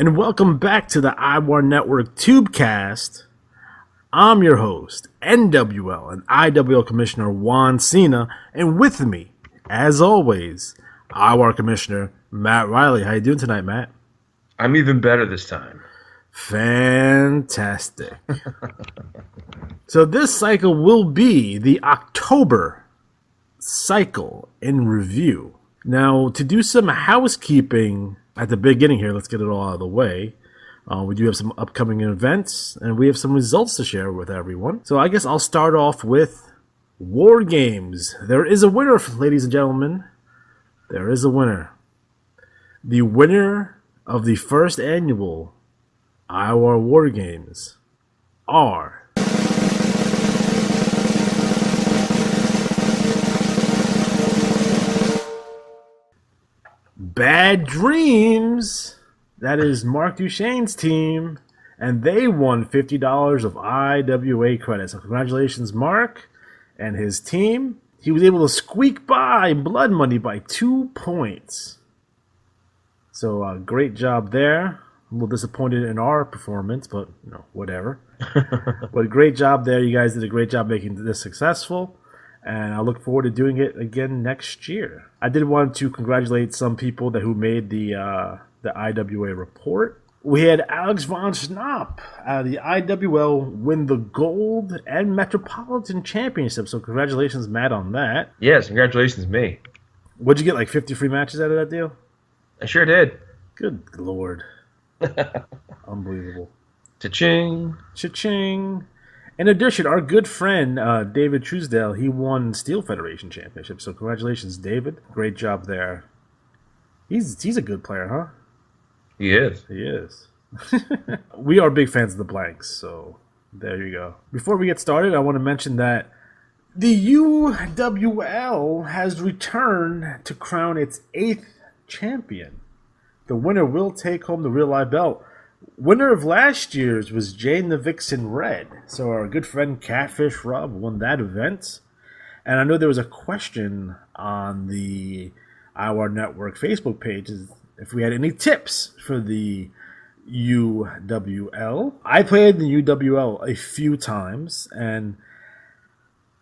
and welcome back to the IWAR Network Tubecast. I'm your host, NWL and IWL Commissioner Juan Cena, and with me, as always, IWAR Commissioner Matt Riley. How you doing tonight, Matt? I'm even better this time. Fantastic. So this cycle will be the October cycle in review. Now, to do some housekeeping at the beginning here, let's get it all out of the way. We do have some upcoming events, and we have some results to share with everyone. So I guess I'll start off with War Games. There is a winner, ladies and gentlemen. There is a winner. The winner of the first annual IWAR War Games are Bad Dreams. That is Mark Duchesne's team, and they won $50 of IWA credits. So congratulations, Mark and his team. He was able to squeak by Blood Money by 2 points. So great job there. I'm a little disappointed in our performance, but whatever. But great job there. You guys did a great job making this successful, and I look forward to doing it again next year. I did want to congratulate some people who made the IWA report. We had Alex Von Schnapp out of the IWL win the Gold and Metropolitan Championship. So congratulations, Matt, on that. Yes, congratulations, me. What'd you get, like 50 free matches out of that deal? I sure did. Good Lord. Unbelievable. Cha-ching. Cha-ching. In addition, our good friend, David Truesdale, he won Steel Federation Championship. So congratulations, David. Great job there. He's a good player, huh? He is. He is. We are big fans of the Blanks, so there you go. Before we get started, I want to mention that the UWL has returned to crown its 8th champion. The winner will take home the real live belt. Winner of last year's was Jane the Vixen Red. So our good friend Catfish Rob won that event. And I know there was a question on the IWAR Network Facebook page if we had any tips for the UWL. I played the UWL a few times, and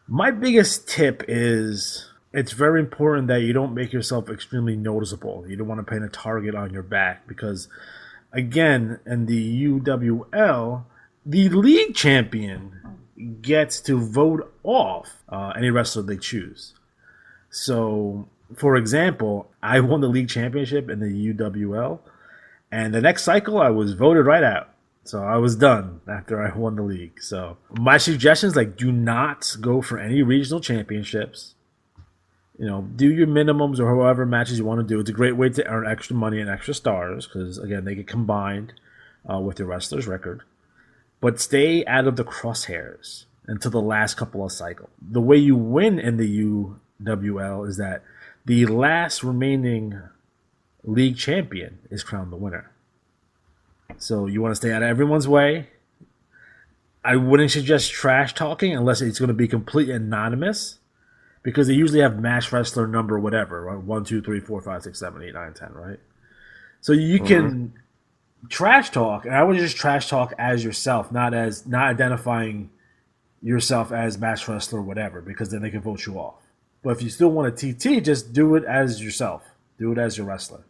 my biggest tip is it's very important that you don't make yourself extremely noticeable. You don't want to paint a target on your back because, again, in the UWL, the league champion gets to vote off any wrestler they choose. So, for example, I won the league championship in the UWL, and the next cycle I was voted right out. So I was done after I won the league. So my suggestions, do not go for any regional championships. Do your minimums or however matches you want to do. It's a great way to earn extra money and extra stars because, again, they get combined with your wrestler's record. But stay out of the crosshairs until the last couple of cycles. The way you win in the UWL is that the last remaining league champion is crowned the winner. So you want to stay out of everyone's way. I wouldn't suggest trash talking unless it's going to be completely anonymous, because they usually have match wrestler number whatever, right? 1, 2, 3, 4, 5, 6, 7, 8, 9, 10, right? So you can trash talk, and I would just trash talk as yourself, not identifying yourself as match wrestler whatever, because then they can vote you off. But if you still want a TT, just do it as yourself. Do it as your wrestler.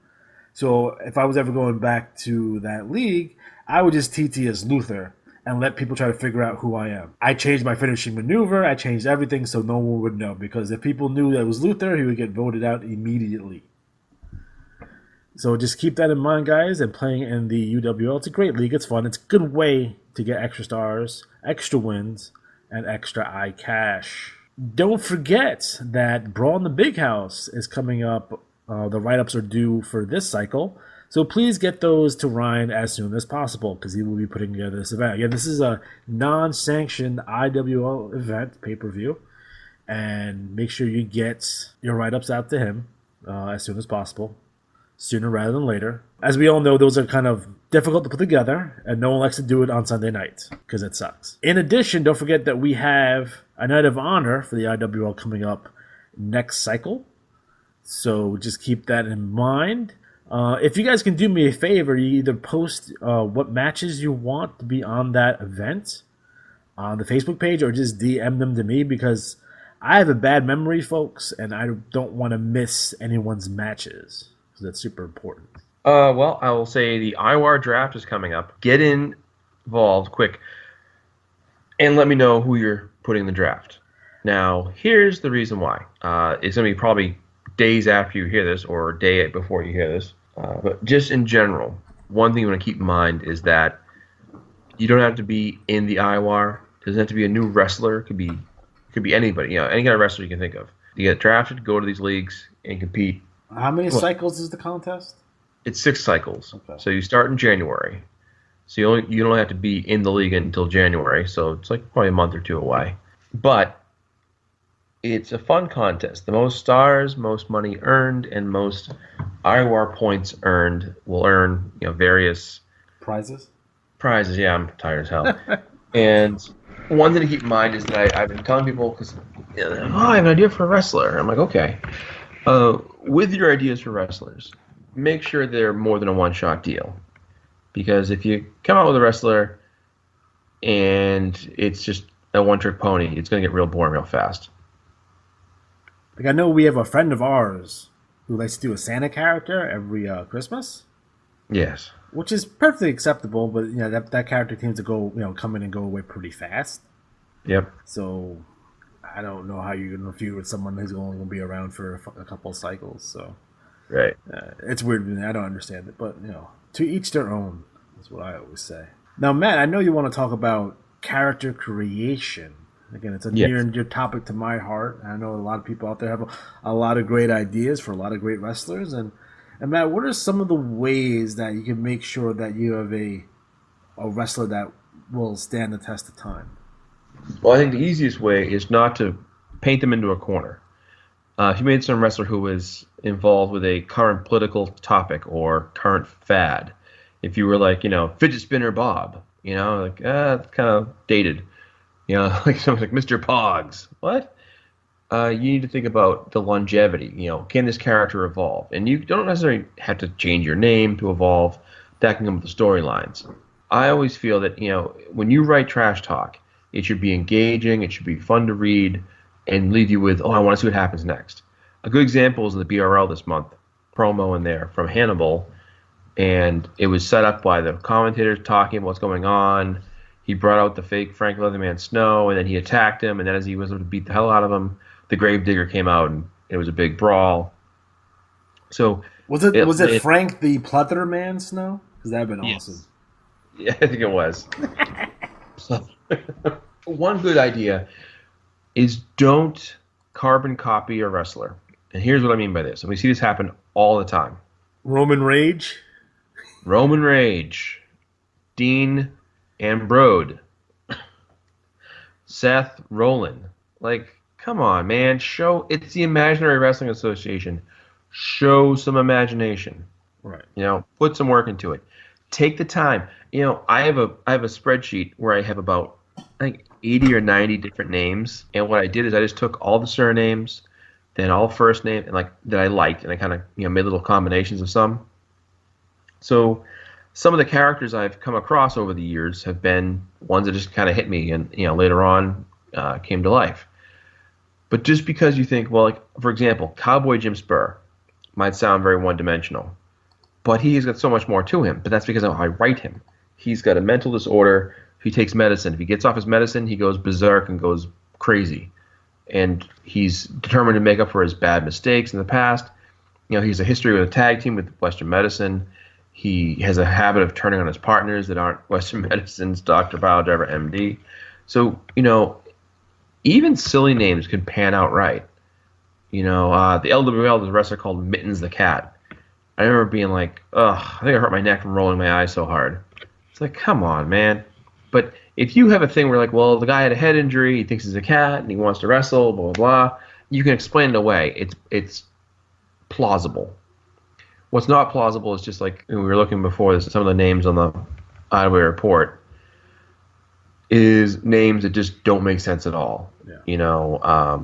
So if I was ever going back to that league, I would just TT as Luther and let people try to figure out who I am. I changed my finishing maneuver. I changed everything so no one would know. Because if people knew that it was Luther, he would get voted out immediately. So just keep that in mind, guys. And playing in the UWL, it's a great league. It's fun. It's a good way to get extra stars, extra wins, and extra iCash. Don't forget that Brawl in the Big House is coming up. The write-ups are due for this cycle. So please get those to Ryan as soon as possible because he will be putting together this event. Again, this is a non-sanctioned IWL event, pay-per-view. And make sure you get your write-ups out to him as soon as possible. Sooner rather than later. As we all know, those are kind of difficult to put together, and no one likes to do it on Sunday night because it sucks. In addition, don't forget that we have a Night of Honor for the IWL coming up next cycle. So just keep that in mind. If you guys can do me a favor, you either post what matches you want to be on that event on the Facebook page or just DM them to me because I have a bad memory, folks, and I don't want to miss anyone's matches because that's super important. Well, I will say the IWAR draft is coming up. Get involved quick and let me know who you're putting in the draft. Now, here's the reason why. It's going to be probably days after you hear this or a day before you hear this. But just in general, one thing you want to keep in mind is that you don't have to be in the IWAR. It doesn't have to be a new wrestler. It could be anybody. Any kind of wrestler you can think of. You get drafted, go to these leagues, and compete. How many cycles is the contest? It's 6 cycles. Okay. So you start in January. So you don't have to be in the league until January. So it's like probably a month or two away. But it's a fun contest. The most stars, most money earned, and most IWAR points earned will earn various prizes. Yeah, I'm tired as hell. And one thing to keep in mind is that I've been telling people because I have an idea for a wrestler. I'm like, okay. With your ideas for wrestlers, make sure they're more than a one-shot deal. Because if you come out with a wrestler and it's just a one-trick pony, it's going to get real boring real fast. Like I know we have a friend of ours who likes to do a Santa character every Christmas. Yes. Which is perfectly acceptable, but that character tends to go come in and go away pretty fast. Yep. So I don't know how you can feud with someone who's only going to be around for a couple of cycles. So right. It's weird to me. I don't understand it, but to each their own. That's what I always say. Now, Matt, I know you want to talk about character creation. Again, it's a near and dear topic to my heart. I know a lot of people out there have a lot of great ideas for a lot of great wrestlers. And Matt, what are some of the ways that you can make sure that you have a wrestler that will stand the test of time? Well, I think the easiest way is not to paint them into a corner. If you made some wrestler who was involved with a current political topic or current fad, if you were like, fidget spinner Bob, it's kind of dated. Like something like Mr. Pogs. What? You need to think about the longevity. Can this character evolve? And you don't necessarily have to change your name to evolve. That can come with the storylines. I always feel that, when you write trash talk, it should be engaging, it should be fun to read, and leave you with, I want to see what happens next. A good example is the BRL this month, promo in there from Hannibal, and it was set up by the commentators talking about what's going on. He brought out the fake Frank Leatherman Snow, and then he attacked him, and then as he was able to beat the hell out of him, the Gravedigger came out, and it was a big brawl. So was it Frank the Pleather Man Snow? Because that'd been awesome. Yeah, I think it was. So, one good idea is don't carbon copy a wrestler. And here's what I mean by this. And we see this happen all the time. Roman Rage, Dean Ambrose, Seth Rollins. Like, come on, man. It's the Imaginary Wrestling Association. Show some imagination. Right. Put some work into it. Take the time. I have a spreadsheet where I have about, I think, 80 or 90 different names. And what I did is I just took all the surnames, then all first name, and that I liked, and I kind of made little combinations of some. So some of the characters I've come across over the years have been ones that just kind of hit me, and later on came to life. But just because you think, well, for example, Cowboy Jim Spur might sound very one-dimensional, but he's got so much more to him. But that's because I write him. He's got a mental disorder. He takes medicine. If he gets off his medicine, he goes berserk and goes crazy. And he's determined to make up for his bad mistakes in the past. He has a history with a tag team with Western medicine. He has a habit of turning on his partners that aren't Western medicines, Dr. Biodriver, MD. So, even silly names can pan out right. The LWL, there's a wrestler called Mittens the Cat. I remember being like, ugh, I think I hurt my neck from rolling my eyes so hard. It's like, come on, man. But if you have a thing where the guy had a head injury, he thinks he's a cat, and he wants to wrestle, blah, blah, blah, you can explain it away. It's plausible. What's not plausible is just like we were looking before, some of the names on the IWAR report is names that just don't make sense at all. Yeah.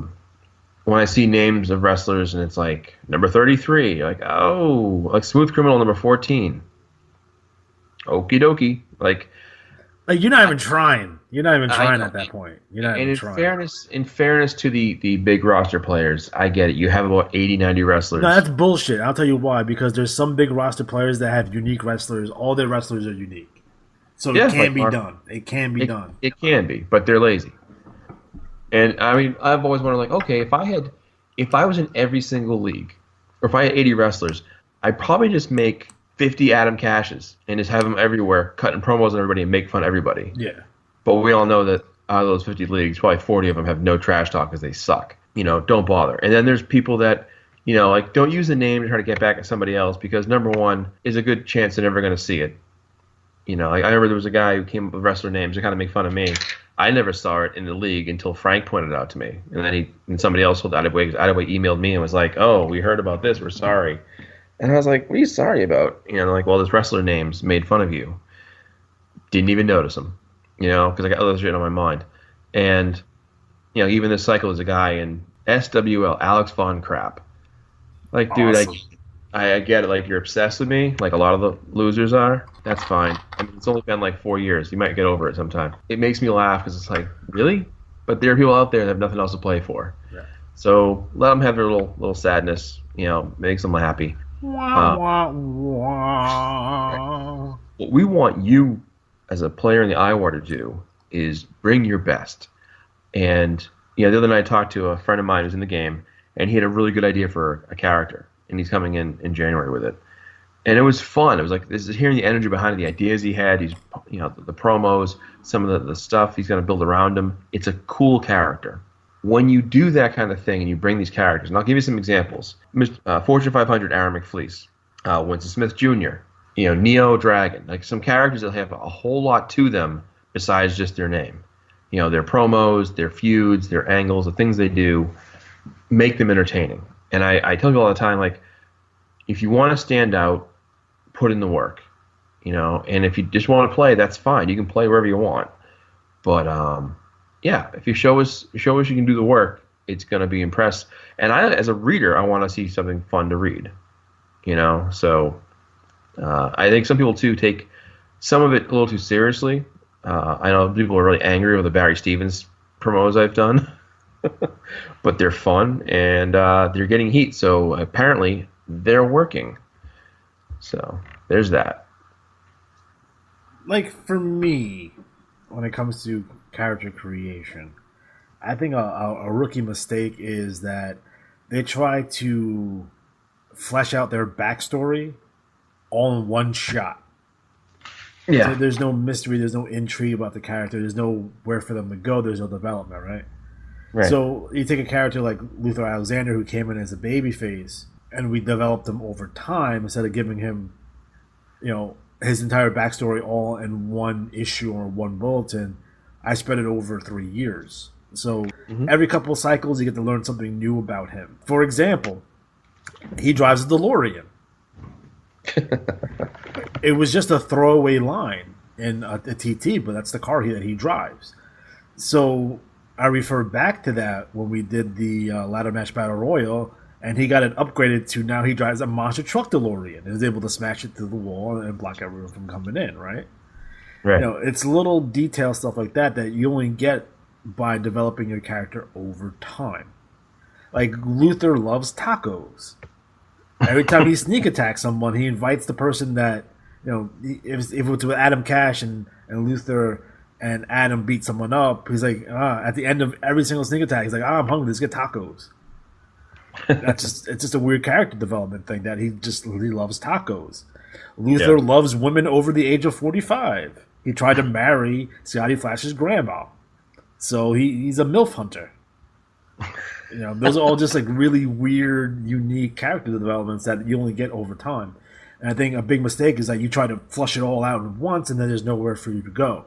when I see names of wrestlers and it's like number 33, like, oh, like Smooth Criminal number 14. Okie dokie. Like you're not even trying. You're not even I trying know. at that point. You're not And even trying. in fairness to the big roster players, I get it. You have about 80, 90 No, wrestlers. that's bullshit. I'll tell you why. Because there's some big roster players that have unique wrestlers. All their wrestlers are unique, so it Yeah, can be done. It can be done. it can be, but they're lazy. And I mean, I've always wondered, like, okay, if I was in every single league, or if I had 80 wrestlers, I'd probably just make 50 Adam Cashes and just have them everywhere, cutting promos on everybody and make fun of everybody. Yeah. But we all know that out of those 50 leagues, probably 40 of them have no trash talk because they suck. Don't bother. And then there's people that, like, don't use the name to try to get back at somebody else because, number one, is a good chance they're never going to see it. Like, I remember there was a guy who came up with wrestler names to kind of make fun of me. I never saw it in the league until Frank pointed it out to me. And then somebody else told IWA emailed me and was like, oh, we heard about this. We're sorry. And I was like, what are you sorry about? Like, well, this wrestler names made fun of you. Didn't even notice them, because I got other shit on my mind. And, even this cycle is a guy in SWL, Alex Von Crap. Like, dude, Awesome. I get it. Like, you're obsessed with me, like a lot of the losers are. That's fine. I mean, it's only been like 4 years. You might get over it sometime. It makes me laugh because it's like, really? But there are people out there that have nothing else to play for. Yeah. So let them have their little sadness. Makes them happy. Wah, wah, wah. What we want you as a player in the IWAR to do is bring your best. And the other night I talked to a friend of mine who's in the game, and he had a really good idea for a character, and he's coming in January with it. And it was fun. It was like, this is hearing the energy behind it, the ideas he had, the promos, some of the stuff he's going to build around him. It's a cool character. When you do that kind of thing and you bring these characters, and I'll give you some examples. Fortune 500 Aaron McFleece, Winston Smith Jr., Neo Dragon, like some characters that have a whole lot to them besides just their name. Their promos, their feuds, their angles, the things they do make them entertaining. And I tell people all the time, like, if you want to stand out, put in the work, and if you just want to play, that's fine. You can play wherever you want. But, yeah, if you show us you can do the work, it's going to be impressed. And as a reader, I want to see something fun to read, So I think some people, too, take some of it a little too seriously. I know people are really angry with the Barry Stevens promos I've done. But they're fun, and they're getting heat. So apparently they're working. So there's that. Like for me, when it comes to character creation, I think a rookie mistake is that they try to flesh out their backstory all in one shot. Yeah. So there's no mystery, there's no intrigue about the character, there's nowhere for them to go, there's no development, right? Right. So you take a character like Luther Alexander, who came in as a babyface, and we developed him over time instead of giving him, his entire backstory all in one issue or one bulletin. I spread it over 3 years. So every couple of cycles, you get to learn something new about him. For example, he drives a DeLorean. It was just a throwaway line in a TT, but that's the car that he drives. So I referred back to that when we did the ladder match battle royal, and he got it upgraded to now he drives a monster truck DeLorean and is able to smash it through the wall and block everyone from coming in, right? Right. It's little detail stuff like that you only get by developing your character over time. Like Luther loves tacos. Every time he sneak attacks someone, he invites the person that, if it was with Adam Cash and Luther and Adam beat someone up, he's like, at the end of every single sneak attack, he's like, I'm hungry, let's get tacos. It's just a weird character development thing that he loves tacos. Luther loves women over the age of 45. He tried to marry Scotty Flash's grandma. So he's a MILF hunter. Those are all just like really weird, unique character developments that you only get over time. And I think a big mistake is that you try to flush it all out at once and then there's nowhere for you to go.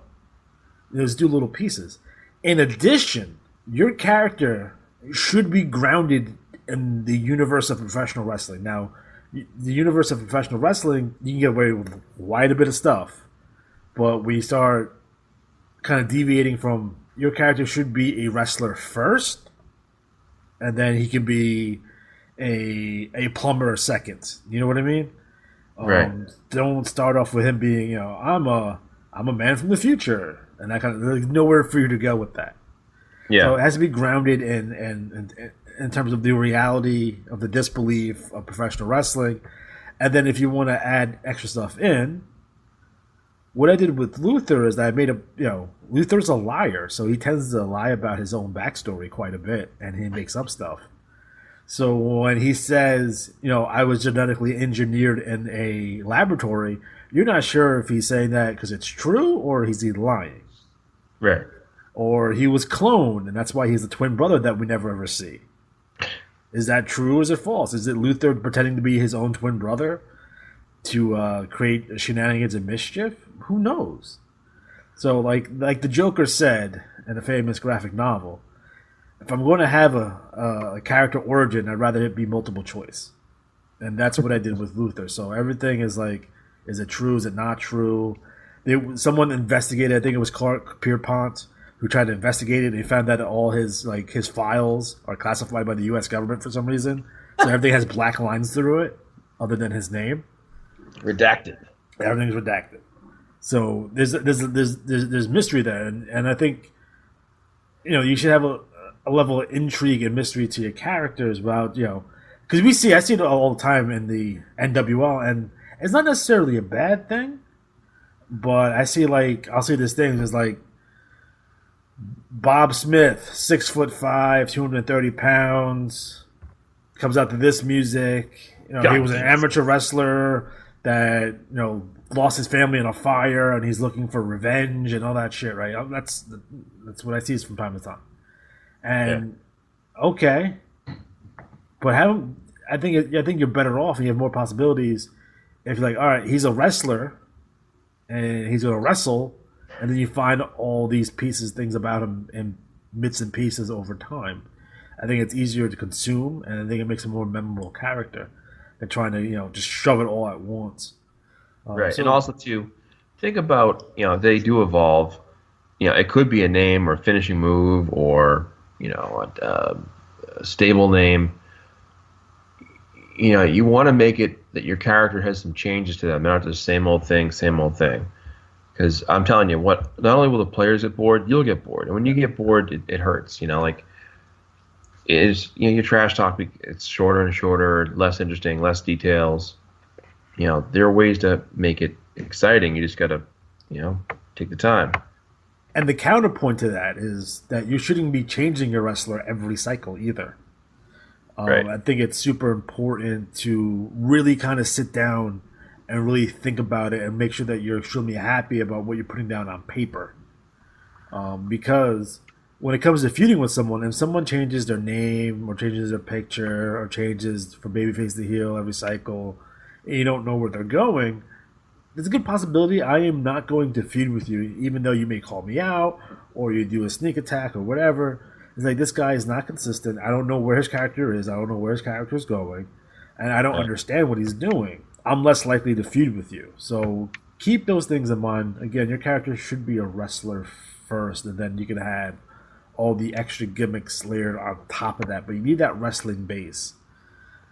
Just do little pieces. In addition, your character should be grounded in the universe of professional wrestling. Now, the universe of professional wrestling, you can get away with quite a bit of stuff. But we start kind of deviating from your character should be a wrestler first, and then he can be a plumber second. You know what I mean? Right. Don't start off with him being, I'm a man from the future, and that kind of there's nowhere for you to go with that. So Yeah. it has to be grounded in terms of the reality of the disbelief of professional wrestling, and then if you want to add extra stuff in, what I did with Luther is that I made Luther's a liar, so he tends to lie about his own backstory quite a bit, and he makes up stuff. So when he says, I was genetically engineered in a laboratory, you're not sure if he's saying that because it's true or he's lying. Right. Or he was cloned, and that's why he's a twin brother that we never ever see. Is that true or is it false? Is it Luther pretending to be his own twin brother to create shenanigans and mischief? Who knows? So, like the Joker said in a famous graphic novel, if I'm going to have a character origin, I'd rather it be multiple choice. And that's what I did with Luther. So everything is like, is it true? Is it not true? Someone investigated, I think it was Clark Pierpont, who tried to investigate it. They found that all his files are classified by the U.S. government for some reason. So everything has black lines through it, other than his name. Redacted. Everything's redacted. So there's mystery there, and I think you should have a level of intrigue and mystery to your characters about because I see it all the time in the NWL, and it's not necessarily a bad thing, but I'll see this thing is like Bob Smith, 6'5", 230 pounds, comes out to this music. He was an amateur wrestler that lost his family in a fire, and he's looking for revenge and all that shit. Right? That's what I see from time to time. And okay, but I think you're better off and you have more possibilities if you're like, all right, he's a wrestler and he's gonna wrestle, and then you find all these things about him in bits and pieces over time. I think it's easier to consume, and I think it makes a more memorable character than trying to just shove it all at once. Right. And also to think about they do evolve. It could be a name or a finishing move or a stable name. You want to make it that your character has some changes to them. They're not just same old thing, same old thing. Because I'm telling you, not only will the players get bored, you'll get bored. And when you get bored, it hurts. Your trash talk, it's shorter and shorter, less interesting, less details. There are ways to make it exciting. You just got to, take the time. And the counterpoint to that is that you shouldn't be changing your wrestler every cycle either. Right. I think it's super important to really kind of sit down and really think about it and make sure that you're extremely happy about what you're putting down on paper. Because when it comes to feuding with someone, if someone changes their name or changes their picture or changes from babyface to heel every cycle, and you don't know where they're going, there's a good possibility I am not going to feud with you, even though you may call me out or you do a sneak attack or whatever. It's like, this guy is not consistent. I don't know where his character is. I don't know where his character is going. And I don't understand what he's doing. I'm less likely to feud with you. So keep those things in mind. Again, your character should be a wrestler first, and then you can add all the extra gimmicks layered on top of that. But you need that wrestling base.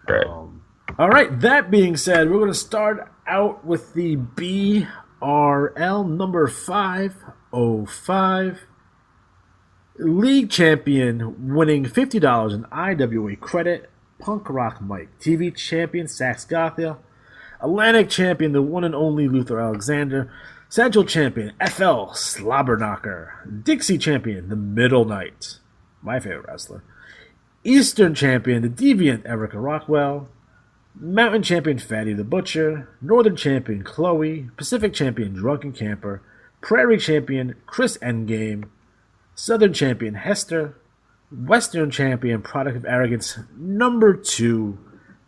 Right. All right, that being said, we're going to start out with the BRL number 505. League champion winning $50 in IWA credit, Punk Rock Mike. TV champion, Sax Gothia. Atlantic champion, the one and only Luther Alexander. Central champion, FL Slobberknocker. Dixie champion, the Middle Knight, my favorite wrestler. Eastern champion, the Deviant Erica Rockwell. Mountain champion, Fatty the Butcher. Northern champion, Chloe. Pacific champion, Drunken Camper. Prairie champion, Chris Endgame. Southern champion, Hester. Western champion, Product of Arrogance, number 2.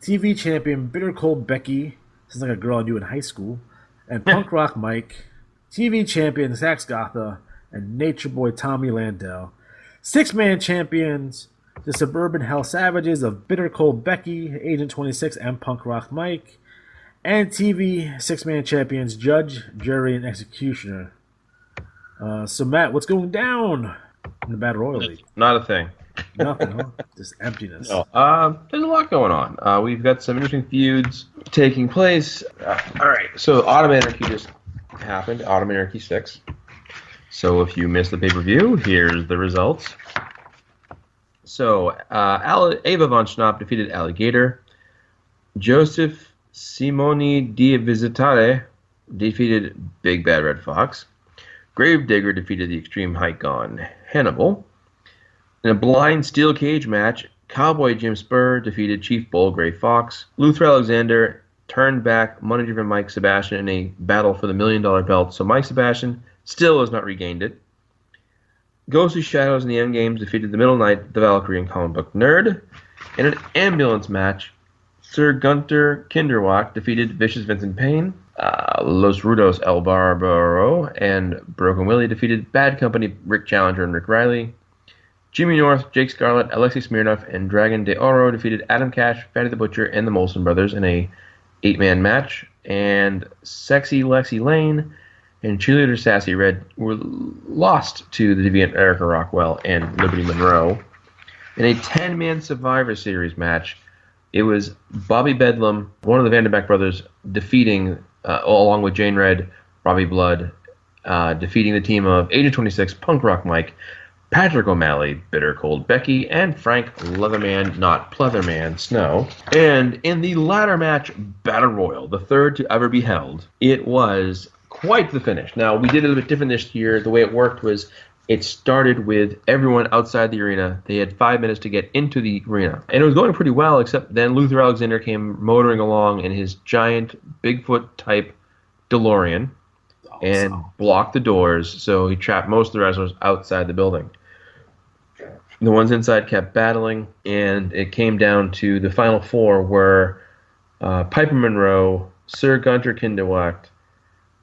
TV champion, Bitter Cold Becky. Sounds like a girl I knew in high school. And Punk Rock Mike. TV champion, Sax Gotha. And Nature Boy, Tommy Landell. 6-man champions, the Suburban Hell Savages of Bitter Cold Becky, Agent 26, and Punk Rock Mike. And TV 6-man champions, Judge, Jury, and Executioner. So, Matt, what's going down in the Battle Royal League? Not a thing. Nothing, huh? Just emptiness. No, there's a lot going on. We've got some interesting feuds taking place. All right, so Autumn Anarchy just happened. Autumn Anarchy 6. So if you missed the pay-per-view, here's the results. So Ava von Schnapp defeated Alligator. Joseph Simoni di Visitare defeated Big Bad Red Fox. Gravedigger defeated the Extreme Height Gone Hannibal. In a blind steel cage match, Cowboy Jim Spur defeated Chief Bull Gray Fox. Luther Alexander turned back money-driven Mike Sebastian in a battle for the $1 million belt, so Mike Sebastian still has not regained it. Ghostly Shadows in the Endgames defeated the Middle Knight, the Valkyrie, and Comic Book Nerd. In an ambulance match, Sir Gunter Kinderwach defeated Vicious Vincent Payne. Los Rudos El Barbaro and Broken Willie defeated Bad Company Rick Challenger and Rick Riley. Jimmy North, Jake Scarlett, Alexei Smirnov, and Dragon de Oro defeated Adam Cash, Fatty the Butcher, and the Molson Brothers in a 8-man match. And Sexy Lexi Lane and Cheerleader Sassy Red were lost to the Deviant Erica Rockwell and Liberty Monroe. In a 10-man Survivor Series match, it was Bobby Bedlam, one of the Vanderbeck brothers, defeating, along with Jane Red, Robbie Blood, defeating the team of Agent 26, Punk Rock Mike, Patrick O'Malley, Bitter Cold Becky, and Frank Leatherman, not Pleatherman, Snow. And in the latter match, Battle Royal, the third to ever be held, it was quite the finish. Now, we did it a bit different this year. The way it worked was it started with everyone outside the arena. They had 5 minutes to get into the arena. And it was going pretty well, except then Luther Alexander came motoring along in his giant Bigfoot-type DeLorean and blocked the doors, so he trapped most of the wrestlers outside the building. The ones inside kept battling, and it came down to the final 4 were Piper Monroe, Sir Gunter Kinderwacht,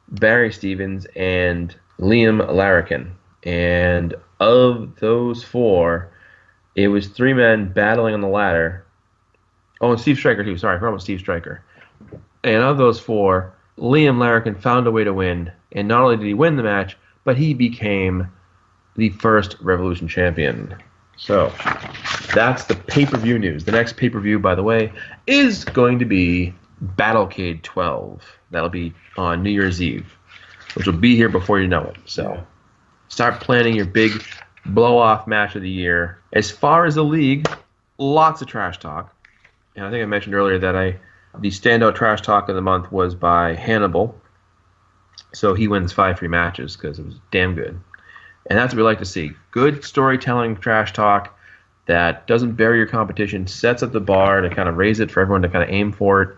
Barry Stevens, and Liam Larrikin. And of those 4, it was 3 men battling on the ladder. Oh, and Steve Stryker too. Sorry, I forgot about Steve Stryker. And of those 4, Liam Larrikin found a way to win. And not only did he win the match, but he became the first Revolution champion. So that's the pay-per-view news. The next pay-per-view, by the way, is going to be Battlecade 12. That'll be on New Year's Eve, which will be here before you know it. So start planning your big blow-off match of the year. As far as the league, lots of trash talk. And I think I mentioned earlier that the standout trash talk of the month was by Hannibal. So he wins 5 free matches because it was damn good. And that's what we like to see. Good storytelling trash talk that doesn't bury your competition, sets up the bar to kind of raise it for everyone to kind of aim for it,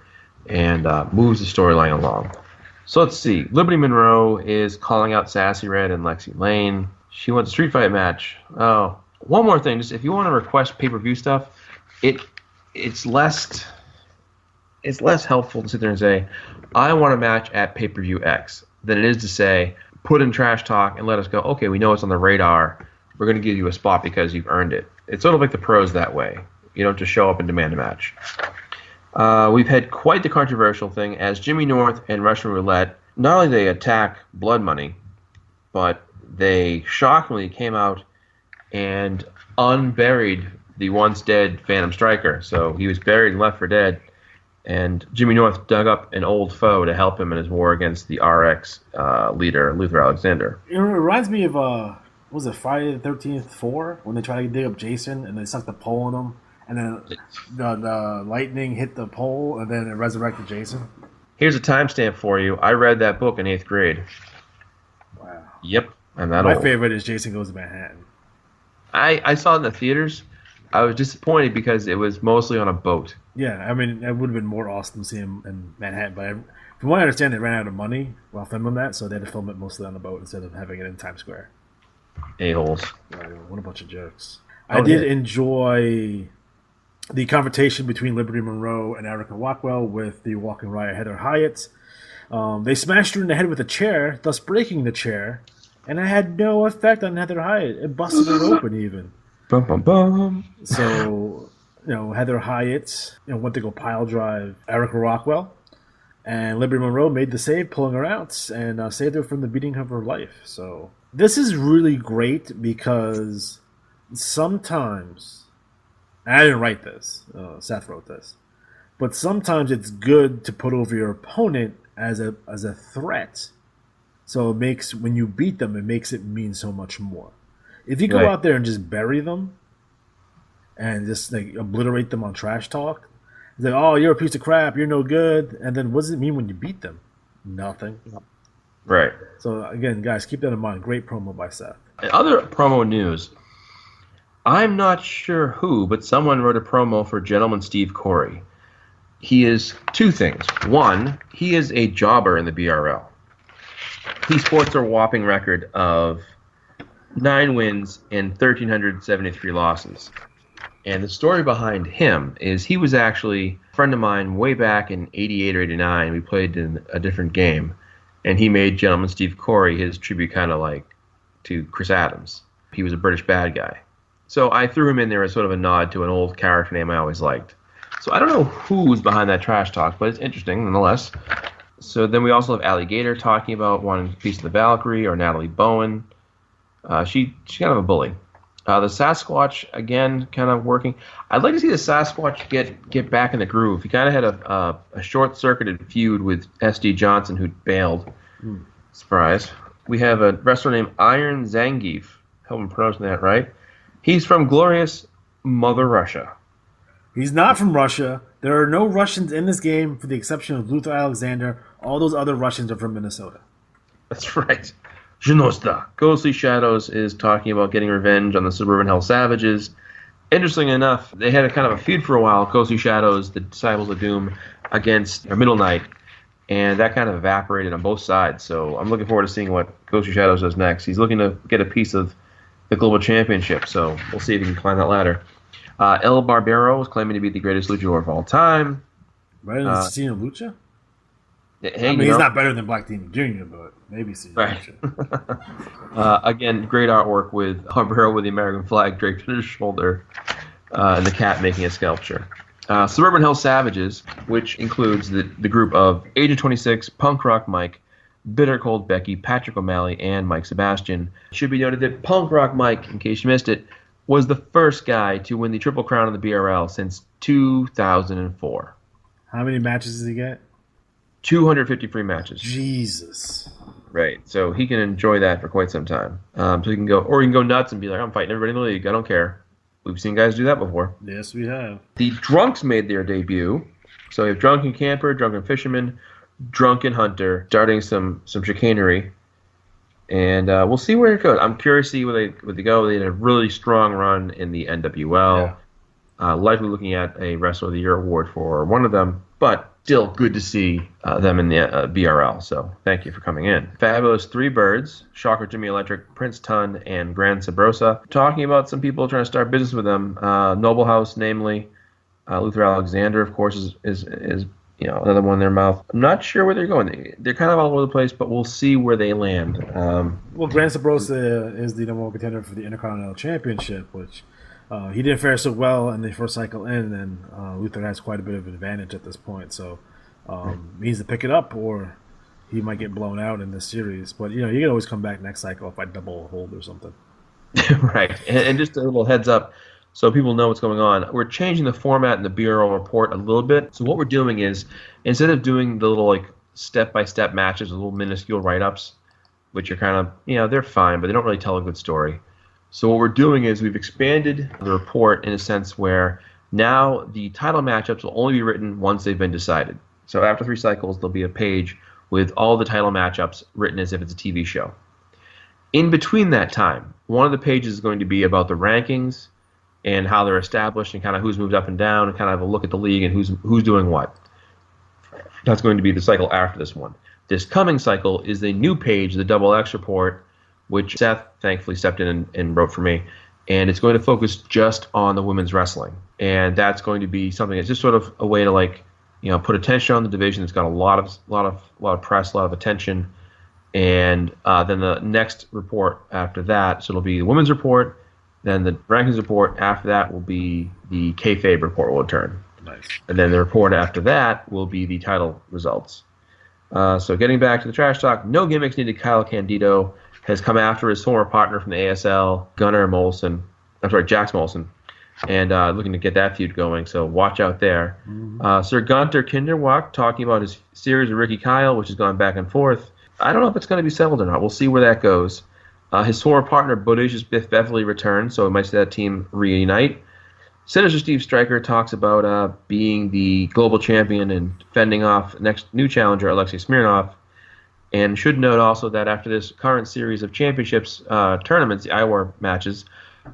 and moves the storyline along. So let's see. Liberty Monroe is calling out Sassy Red and Lexi Lane. She wants a street fight match. Oh, one more thing. Just if you want to request pay-per-view stuff, it's less helpful to sit there and say, I want a match at pay-per-view X, than it is to say, put in trash talk and let us go, okay, we know it's on the radar. We're going to give you a spot because you've earned it. It's sort of like the pros that way. You don't just show up and demand a match. We've had quite the controversial thing as Jimmy North and Russian Roulette, not only they attack Blood Money, but they shockingly came out and unburied the once dead Phantom Striker. So he was buried and left for dead. And Jimmy North dug up an old foe to help him in his war against the RX leader, Luther Alexander. It reminds me of, what was it, Friday the 13th 4? When they try to dig up Jason and they suck the pole on him. And then the lightning hit the pole and then it resurrected Jason. Here's a timestamp for you. I read that book in 8th grade. Wow. Yep, I'm that My old. favorite is Jason Goes to Manhattan. I saw it in the theaters. I was disappointed because it was mostly on a boat. Yeah, I mean, it would have been more awesome to see him in Manhattan. But from what I understand, they ran out of money while filming that, so they had to film it mostly on the boat instead of having it in Times Square. A-holes. What a bunch of jokes. I did enjoy the confrontation between Liberty Monroe and Erica Rockwell with the Walking Riot Heather Hyatt. They smashed her in the head with a chair, thus breaking the chair, and it had no effect on Heather Hyatt. It busted her open even. Bum, bum, bum. So, Heather Hyatt went to go pile drive Erica Rockwell, and Liberty Monroe made the save, pulling her out, and saved her from the beating of her life. So this is really great because sometimes, and I didn't write this, Seth wrote this, but sometimes it's good to put over your opponent as a threat. So it makes, when you beat them, it makes it mean so much more. If you go Right. out there and just bury them and just like obliterate them on trash talk, it's like, oh, you're a piece of crap, you're no good, and then what does it mean when you beat them? Nothing. Right. So again, guys, keep that in mind. Great promo by Seth. And other promo news. I'm not sure who, but someone wrote a promo for Gentleman Steve Corey. He is two things. One, he is a jobber in the BRL. He sports a whopping record of 9 wins and 1,373 losses. And the story behind him is he was actually a friend of mine way back in 88 or 89. We played in a different game. And he made Gentleman Steve Corey his tribute, kind of like to Chris Adams. He was a British bad guy. So I threw him in there as sort of a nod to an old character name I always liked. So I don't know who's behind that trash talk, but it's interesting nonetheless. So then we also have Alligator talking about wanting a piece of the Valkyrie, or Natalie Bowen. She's kind of a bully. The Sasquatch, again, kind of working. I'd like to see the Sasquatch get back in the groove. He kind of had a short-circuited feud with S.D. Johnson, who bailed. Surprise. We have a wrestler named Iron Zangief. Hope I'm pronouncing that right. He's from glorious Mother Russia. He's not from Russia. There are no Russians in this game, for the exception of Luther Alexander. All those other Russians are from Minnesota. That's right. Zhinosta. Ghostly Shadows is talking about getting revenge on the Suburban Hell Savages. Interesting enough, they had a kind of a feud for a while, Ghostly Shadows, the Disciples of Doom, against Middle Knight, and that kind of evaporated on both sides. So I'm looking forward to seeing what Ghostly Shadows does next. He's looking to get a piece of the Global Championship, so we'll see if he can climb that ladder. El Barbero is claiming to be the greatest luchador of all time. Better than Cena Lucha? Hey, I mean, he's not better than Black Demon Jr., but maybe Cena right. Lucha. Again, great artwork with Barbero with the American flag draped on his shoulder, and the cat making a sculpture. Suburban Hell Savages, which includes the group of Age of 26, Punk Rock Mike, Bitter Cold Becky, Patrick O'Malley, and Mike Sebastian. It should be noted that Punk Rock Mike, in case you missed it, was the first guy to win the Triple Crown of the BRL since 2004. How many matches does he get? 253 matches. Jesus. Right, so he can enjoy that for quite some time. So he can go nuts and be like, I'm fighting everybody in the league. I don't care. We've seen guys do that before. Yes, we have. The Drunks made their debut. So we have Drunken Camper, Drunken Fisherman, Drunken Hunter, starting some chicanery. And we'll see where it goes. I'm curious to see where they go. They had a really strong run in the NWL. Yeah. Likely looking at a Wrestler of the Year award for one of them, but still good to see them in the BRL. So thank you for coming in. Fabulous Three Birds, Shocker Jimmy Electric, Prince Tun, and Grand Sabrosa. Talking about some people trying to start business with them. Noble House, namely. Luther Alexander, of course, is another one in their mouth. I'm not sure where they're going. They're kind of all over the place, but we'll see where they land. Well, Grand Sabrosa is the number one contender for the Intercontinental Championship, which he didn't fare so well in the first cycle in, and Luther has quite a bit of an advantage at this point. So he needs to pick it up, or he might get blown out in this series. But you can always come back next cycle if I double a hold or something. Right, and just a little heads up, so people know what's going on. We're changing the format in the BRL report a little bit. So what we're doing is, instead of doing the little step-by-step matches, little minuscule write-ups, which are kind of, they're fine, but they don't really tell a good story. So what we're doing is we've expanded the report in a sense where now the title matchups will only be written once they've been decided. So after 3 cycles, there'll be a page with all the title matchups written as if it's a TV show. In between that time, one of the pages is going to be about the rankings and how they're established and kind of who's moved up and down and kind of a look at the league and who's doing what. That's going to be the cycle after this one. This coming cycle is the new page, the Double X report, which Seth thankfully stepped in and wrote for me. And it's going to focus just on the women's wrestling. And that's going to be something that's just sort of a way to put attention on the division. It's got a lot of press, a lot of attention. And then the next report after that, so it'll be the women's report. Then the rankings report after that will be the kayfabe report will return. Nice. And then the report after that will be the title results. So getting back to the trash talk, no gimmicks needed. Kyle Candido has come after his former partner from the ASL, Gunnar Molson. I'm sorry, Jax Molson, and looking to get that feud going. So watch out there. Mm-hmm. Sir Gunter Kinderwalk talking about his series with Ricky Kyle, which has gone back and forth. I don't know if it's going to be settled or not. We'll see where that goes. His former partner, Bodacious Biff Beverly, returned, so we might see that team reunite. Sinister Steve Stryker talks about being the global champion and fending off next new challenger, Alexei Smirnov. And should note also that after this current series of championships tournaments, the IWAR matches,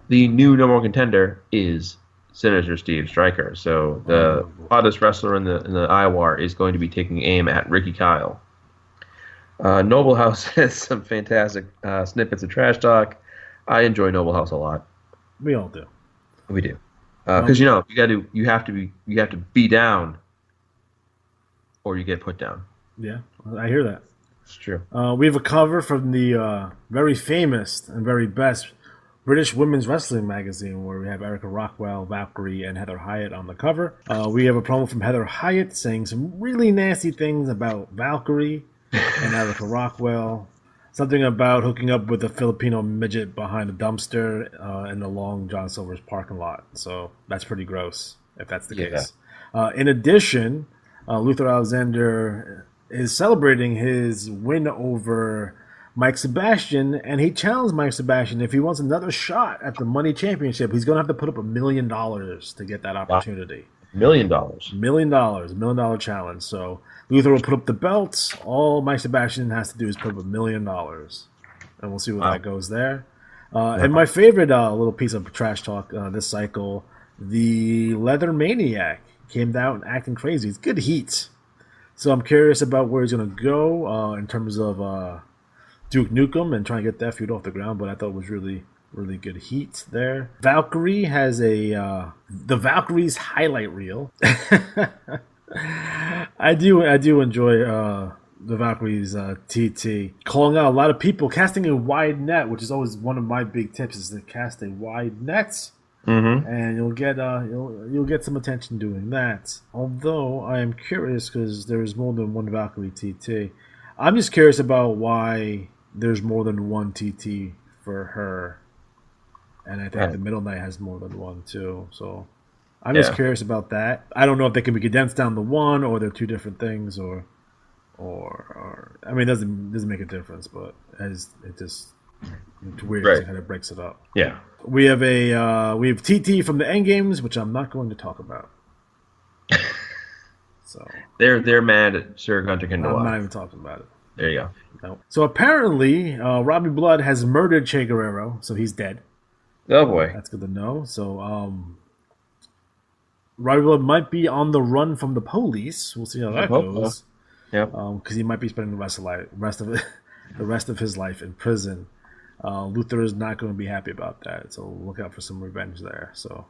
the new number one contender is Sinister Steve Stryker. So the hottest wrestler in the IWAR is going to be taking aim at Ricky Kyle. Noble House has some fantastic snippets of trash talk. I enjoy Noble House a lot. We all do. We do, because you have to be down, or you get put down. Yeah, I hear that. It's true. We have a cover from the very famous and very best British women's wrestling magazine, where we have Erica Rockwell, Valkyrie, and Heather Hyatt on the cover. We have a promo from Heather Hyatt saying some really nasty things about Valkyrie and Erica Rockwell. Something about hooking up with a Filipino midget behind a dumpster in the Long John Silver's parking lot. So that's pretty gross, if that's the case. In addition, Luther Alexander is celebrating his win over Mike Sebastian, and he challenged Mike Sebastian if he wants another shot at the Money Championship, he's going to have to put up $1 million to get that opportunity. $1 million. $1 million. $1 million challenge. So Luther will put up the belts. All Mike Sebastian has to do is put up $1 million. And we'll see where that goes there. And my favorite little piece of trash talk this cycle, the Leather Maniac came out acting crazy. It's good heat. So I'm curious about where he's going to go in terms of Duke Nukem and trying to get that feud off the ground, but I thought it was really, really good heat there. Valkyrie has the Valkyrie's highlight reel. I do enjoy the Valkyrie's TT. Calling out a lot of people, casting a wide net, which is always one of my big tips, is to cast a wide net. Mm-hmm. And you'll get some attention doing that. Although I am curious because there is more than one Valkyrie TT. I'm just curious about why there's more than one TT for her, and I think the Middle Knight has more than one too. So I'm just curious about that. I don't know if they can be condensed down to one, or they're two different things, or I mean, it doesn't make a difference, but it's weird. Right. It kind of breaks it up. Yeah. We have TT from the End Games, which I'm not going to talk about. So they're mad at Sir Gunter Kinderwalk. I'm not even talking about it. There you go. No. So apparently, Robbie Blood has murdered Che Guerrero, so he's dead. Oh boy, that's good to know. So Robbie Blood might be on the run from the police. We'll see how that goes. Yeah. Because he might be spending the rest of his life in prison. Luther is not going to be happy about that, so look out for some revenge there. So,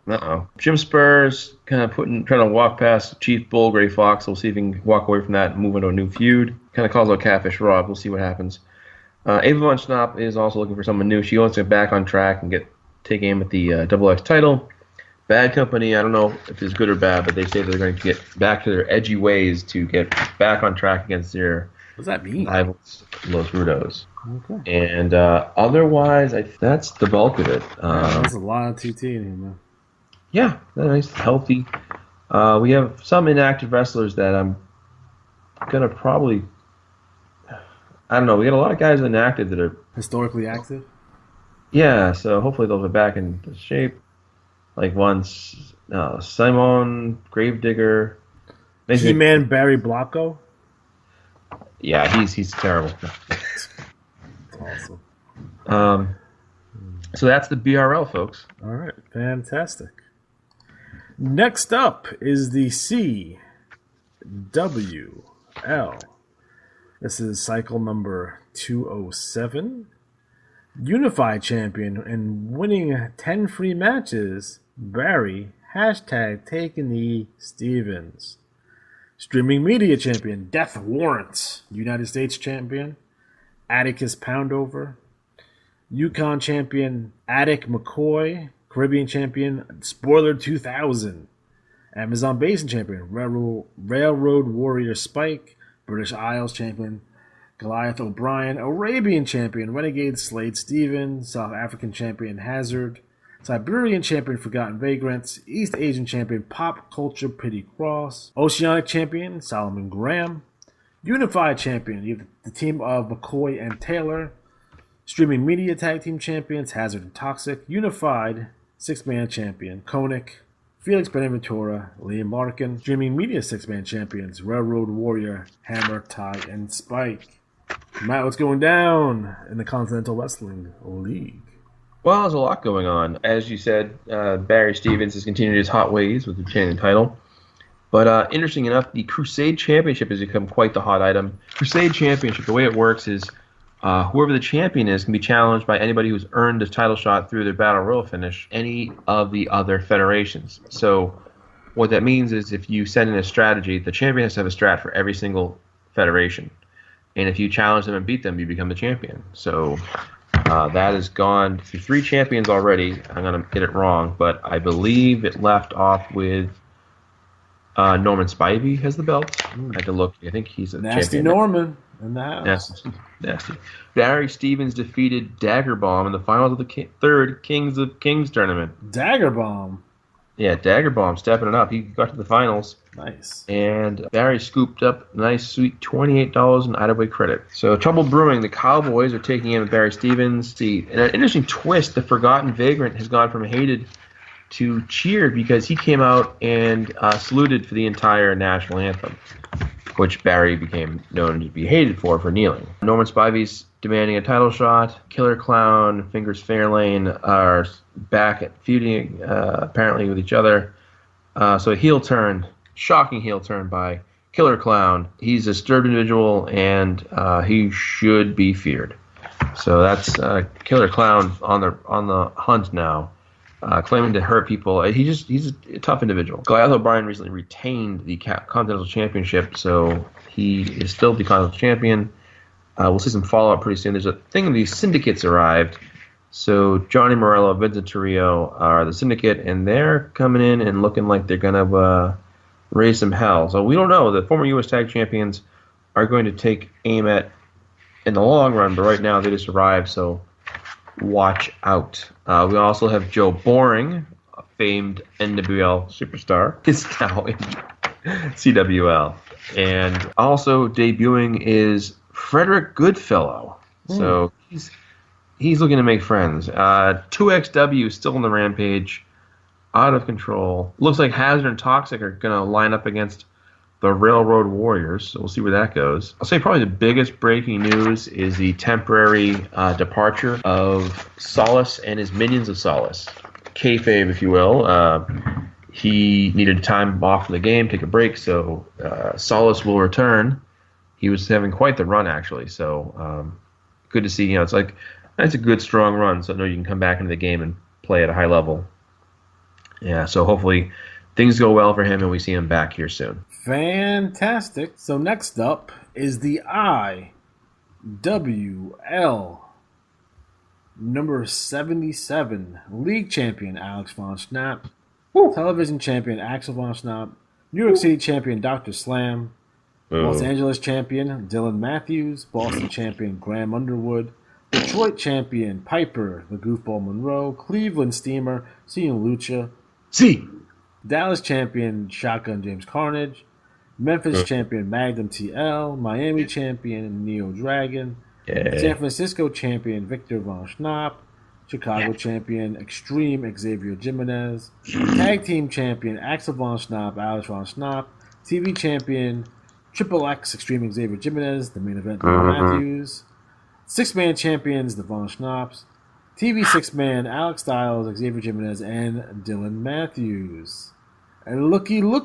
Jim Spurs kind of trying to walk past Chief Bull, Gray Fox. We'll see if he can walk away from that and move into a new feud. Kind of calls out Catfish Rob. We'll see what happens. Ava Von Schnapp is also looking for someone new. She wants to get back on track and take aim at the XX title. Bad Company, I don't know if it's good or bad, but they say they're going to get back to their edgy ways to get back on track against their what does that mean? Rivals, Los Rudos. Okay. And otherwise, that's the bulk of it. There's a lot of TT in here, man. Yeah, nice, healthy. We have some inactive wrestlers that I'm going to probably... I don't know. We got a lot of guys inactive that are... historically active? Yeah, so hopefully they'll get back into shape. Like once Simon, Gravedigger... He-Man Barry Blanco? Yeah, he's terrible. Awesome. So that's the BRL, folks. All right, fantastic. Next up is the CWL. This is cycle number 207. Unified champion and winning 10 free matches, Barry, #TakeAKnee Stevens. Streaming media champion, Death Warrant. United States champion, Atticus Poundover. Yukon champion, Attic McCoy. Caribbean champion, Spoiler 2000. Amazon Basin champion, Railroad Warrior Spike. British Isles champion, Goliath O'Brien. Arabian champion, Renegade Slade Stevens. South African champion, Hazard. Siberian champion Forgotten Vagrants, East Asian champion Pop Culture Pity Cross, Oceanic champion Solomon Graham, Unified champion, you have the team of McCoy and Taylor, Streaming Media Tag Team champions Hazard and Toxic, Unified 6-man champion Koenig, Felix Benaventura, Liam Larkin, Streaming Media 6-man champions Railroad Warrior, Hammer, Ty, and Spike. Matt, what's going down in the Continental Wrestling League? Well, there's a lot going on. As you said, Barry Stevens has continued his hot ways with the champion title. But interesting enough, the Crusade Championship has become quite the hot item. Crusade Championship, the way it works is whoever the champion is can be challenged by anybody who's earned a title shot through their Battle Royal finish, any of the other federations. So what that means is if you send in a strategy, the champion has to have a strat for every single federation. And if you challenge them and beat them, you become the champion. So that has gone through 3 champions already. I'm going to get it wrong, but I believe it left off with Norman Spivey has the belt. I had to look. I think he's a Nasty champion. Norman in the house. Nasty. Barry Stevens defeated Dagger Bomb in the finals of the third Kings of Kings tournament. Dagger Bomb. Yeah, Dagger Bomb stepping it up. He got to the finals. Nice. And Barry scooped up a nice, sweet $28 in IWAR credit. So trouble brewing. The Cowboys are taking in with Barry Stevens. See, in an interesting twist, the Forgotten Vagrant has gone from hated to cheered because he came out and saluted for the entire national anthem, which Barry became known to be hated for kneeling. Norman Spivey's demanding a title shot. Killer Clown, Fingers Fairlane are back at feuding apparently with each other. So a heel turn, shocking heel turn by Killer Clown. He's a disturbed individual and he should be feared. So that's Killer Clown on the hunt now. Claiming to hurt people. He's a tough individual. Goliath O'Brien recently retained the Continental Championship, so he is still the Continental Champion. We'll see some follow-up pretty soon. There's a thing, the syndicates arrived. So Johnny Morello, Vincent Torrio are the syndicate, and they're coming in and looking like they're going to raise some hell. So we don't know. The former U.S. Tag Champions are going to take aim at in the long run, but right now they just arrived, so watch out. We also have Joe Boring, a famed NWL superstar, is now in CWL. And also debuting is Frederick Goodfellow. So he's looking to make friends. 2XW is still on the rampage, out of control. Looks like Hazard and Toxic are going to line up against the Railroad Warriors, so we'll see where that goes. I'll say probably the biggest breaking news is the temporary departure of Solace and his minions of Solace. Kayfabe, if you will. He needed time off from the game, take a break, so Solace will return. He was having quite the run, actually, so good to see. It's like, that's a good, strong run, so I know you can come back into the game and play at a high level. Yeah, so hopefully things go well for him and we see him back here soon. Fantastic. So next up is the IWL number 77 league champion Alex Von Schnapp, television champion Axel Von Schnapp, New York City champion Dr. Slam, Los Angeles champion Dylan Matthews, Boston champion Graham Underwood, Detroit champion Piper the Goofball Monroe, Cleveland Steamer Seeing Lucha, Dallas champion Shotgun James Carnage, Memphis champion Magnum TL, Miami champion Neo Dragon, San Francisco champion Victor Von Schnapp, Chicago champion Extreme Xavier Jimenez, Tag Team champion Axel Von Schnapp, Alex Von Schnapp, TV champion Triple X Extreme Xavier Jimenez, the main event Matthews, 6-man champions the Von Schnapps, TV 6-man Alex Styles, Xavier Jimenez, and Dylan Matthews. And looky, who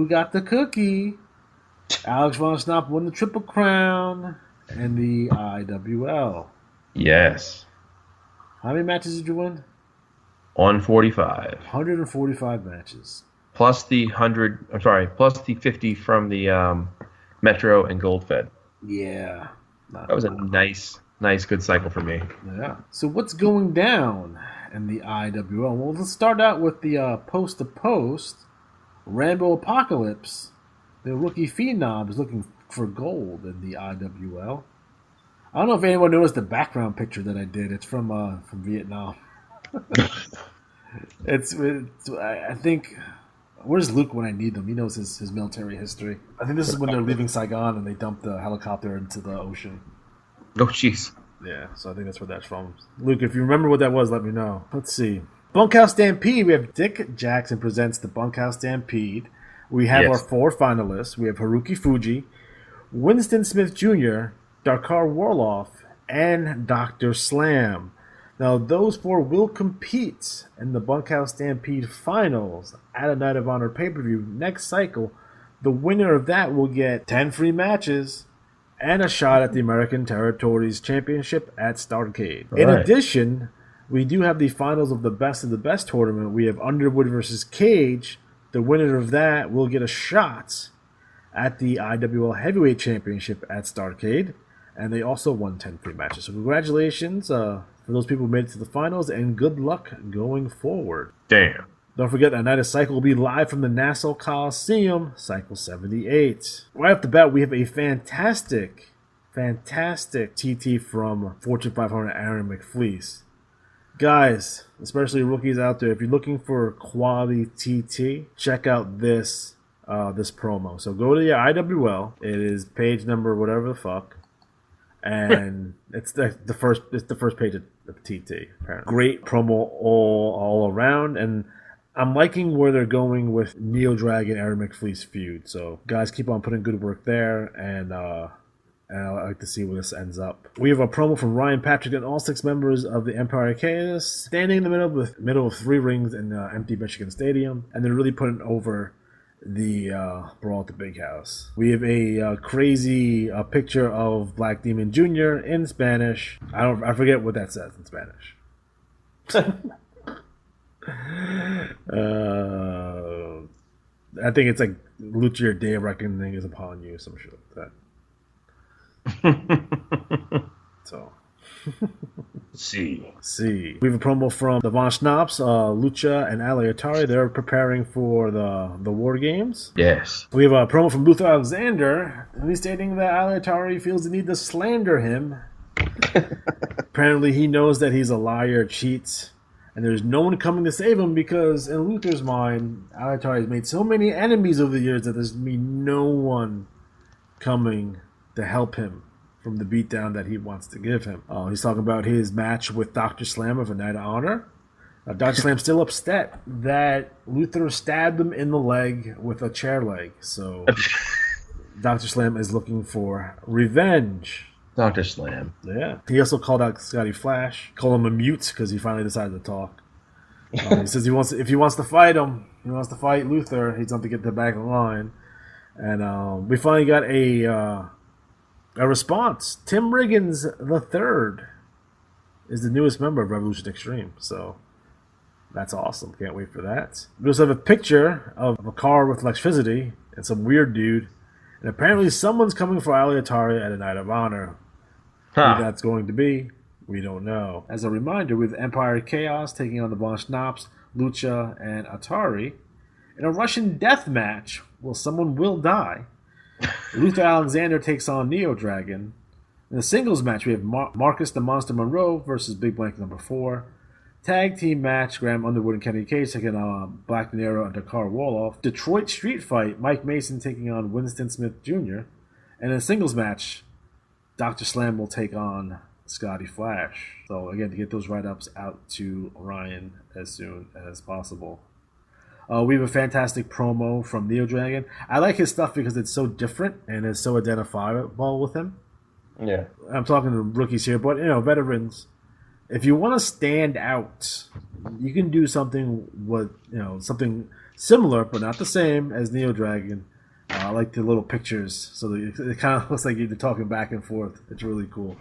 got the cookie? Alex Von Schnapp won the Triple Crown and the IWL. Yes. How many matches did you win? 145. 145 matches. Plus the 50 from the Metro and Gold Fed. Yeah. That was a nice, good cycle for me. Yeah. So what's going down in the IWL? Well, let's start out with the post-to-post. Rambo Apocalypse, the rookie phenom, is looking for gold in the IWL. I don't know if anyone noticed the background picture that I did. It's from Vietnam. I think. Where's Luke when I need them? He knows his military history. I think this is when they're leaving Saigon and they dump the helicopter into the ocean. Oh, jeez. Yeah, so I think that's where that's from. Luke, if you remember what that was, let me know. Let's see. Bunkhouse Stampede. We have Dick Jackson presents the Bunkhouse Stampede. We have our 4 finalists. We have Haruki Fuji, Winston Smith Jr., Darkar Warloff, and Dr. Slam. Now, those 4 will compete in the Bunkhouse Stampede finals at a Night of Honor pay-per-view next cycle. The winner of that will get 10 free matches and a shot at the American Territories Championship at Starrcade. In addition, we do have the finals of the Best tournament. We have Underwood versus Cage. The winner of that will get a shot at the IWL Heavyweight Championship at Starrcade. And they also won 10 free matches. So congratulations for those people who made it to the finals, and good luck going forward. Damn. Don't forget that Night of Cycle will be live from the Nassau Coliseum, Cycle 78. Right off the bat, we have a fantastic TT from Fortune 500 Aaron McFleece. Guys, especially rookies out there, if you're looking for quality TT, check out this promo. So go to your IWL. It is page number whatever the fuck. And it's the first page of TT. Apparently. Great promo all around, and I'm liking where they're going with Neo Dragon Aaron McFleece feud. So guys, keep on putting good work there, and I like to see where this ends up. We have a promo from Ryan Patrick and all 6 members of the Empire Chaos standing in the middle of 3 rings in empty Michigan Stadium, and they're really putting over the Brawl at the Big House. We have a crazy picture of Black Demon Jr. in Spanish. I forget what that says in Spanish. I think it's like Lucha, your day of reckoning is upon you, some shit like that. So See. We have a promo from the Von Schnaps, Lucha, and Ali Atari. They're preparing for the War Games. Yes. We have a promo from Luther Alexander. He's stating that Ali Atari feels the need to slander him. Apparently, he knows that he's a liar, cheats, and there's no one coming to save him because, in Luther's mind, Ali Atari has made so many enemies over the years that there's going to be no one coming to help him from the beatdown that he wants to give him. He's talking about his match with Dr. Slam of a Night of Honor. Dr. Slam's still upset that Luther stabbed him in the leg with a chair leg. So Dr. Slam is looking for revenge. Dr. Slam. Yeah. He also called out Scotty Flash, called him a mute because he finally decided to talk. He says if he wants to fight him, he wants to fight Luther, he's going to get the back of the line. And we finally got a response. Tim Riggins III is the newest member of Revolution Extreme, so that's awesome. Can't wait for that. We also have a picture of a car with electricity and some weird dude, and apparently someone's coming for Ali Atari at a Night of Honor. Who that's going to be, we don't know. As a reminder, with Empire Chaos taking on the Von Schnaps, Lucha, and Atari in a Russian death match. Well, someone will die. Luther Alexander takes on Neo Dragon. In the singles match, we have Marcus the Monster Monroe versus Big Blank number 4. Tag team match, Graham Underwood and Kenny Cage taking on Black Nero and Dakar Woloff. Detroit Street Fight, Mike Mason taking on Winston Smith Jr. And in a singles match, Dr. Slam will take on Scotty Flash. So again, to get those write-ups out to Ryan as soon as possible. We have a fantastic promo from Neo Dragon. I like his stuff because it's so different and it's so identifiable with him. Yeah. I'm talking to rookies here, but veterans. If you want to stand out, you can do something something similar but not the same as Neo Dragon. I like the little pictures, so that it kind of looks like you're talking back and forth. It's really cool.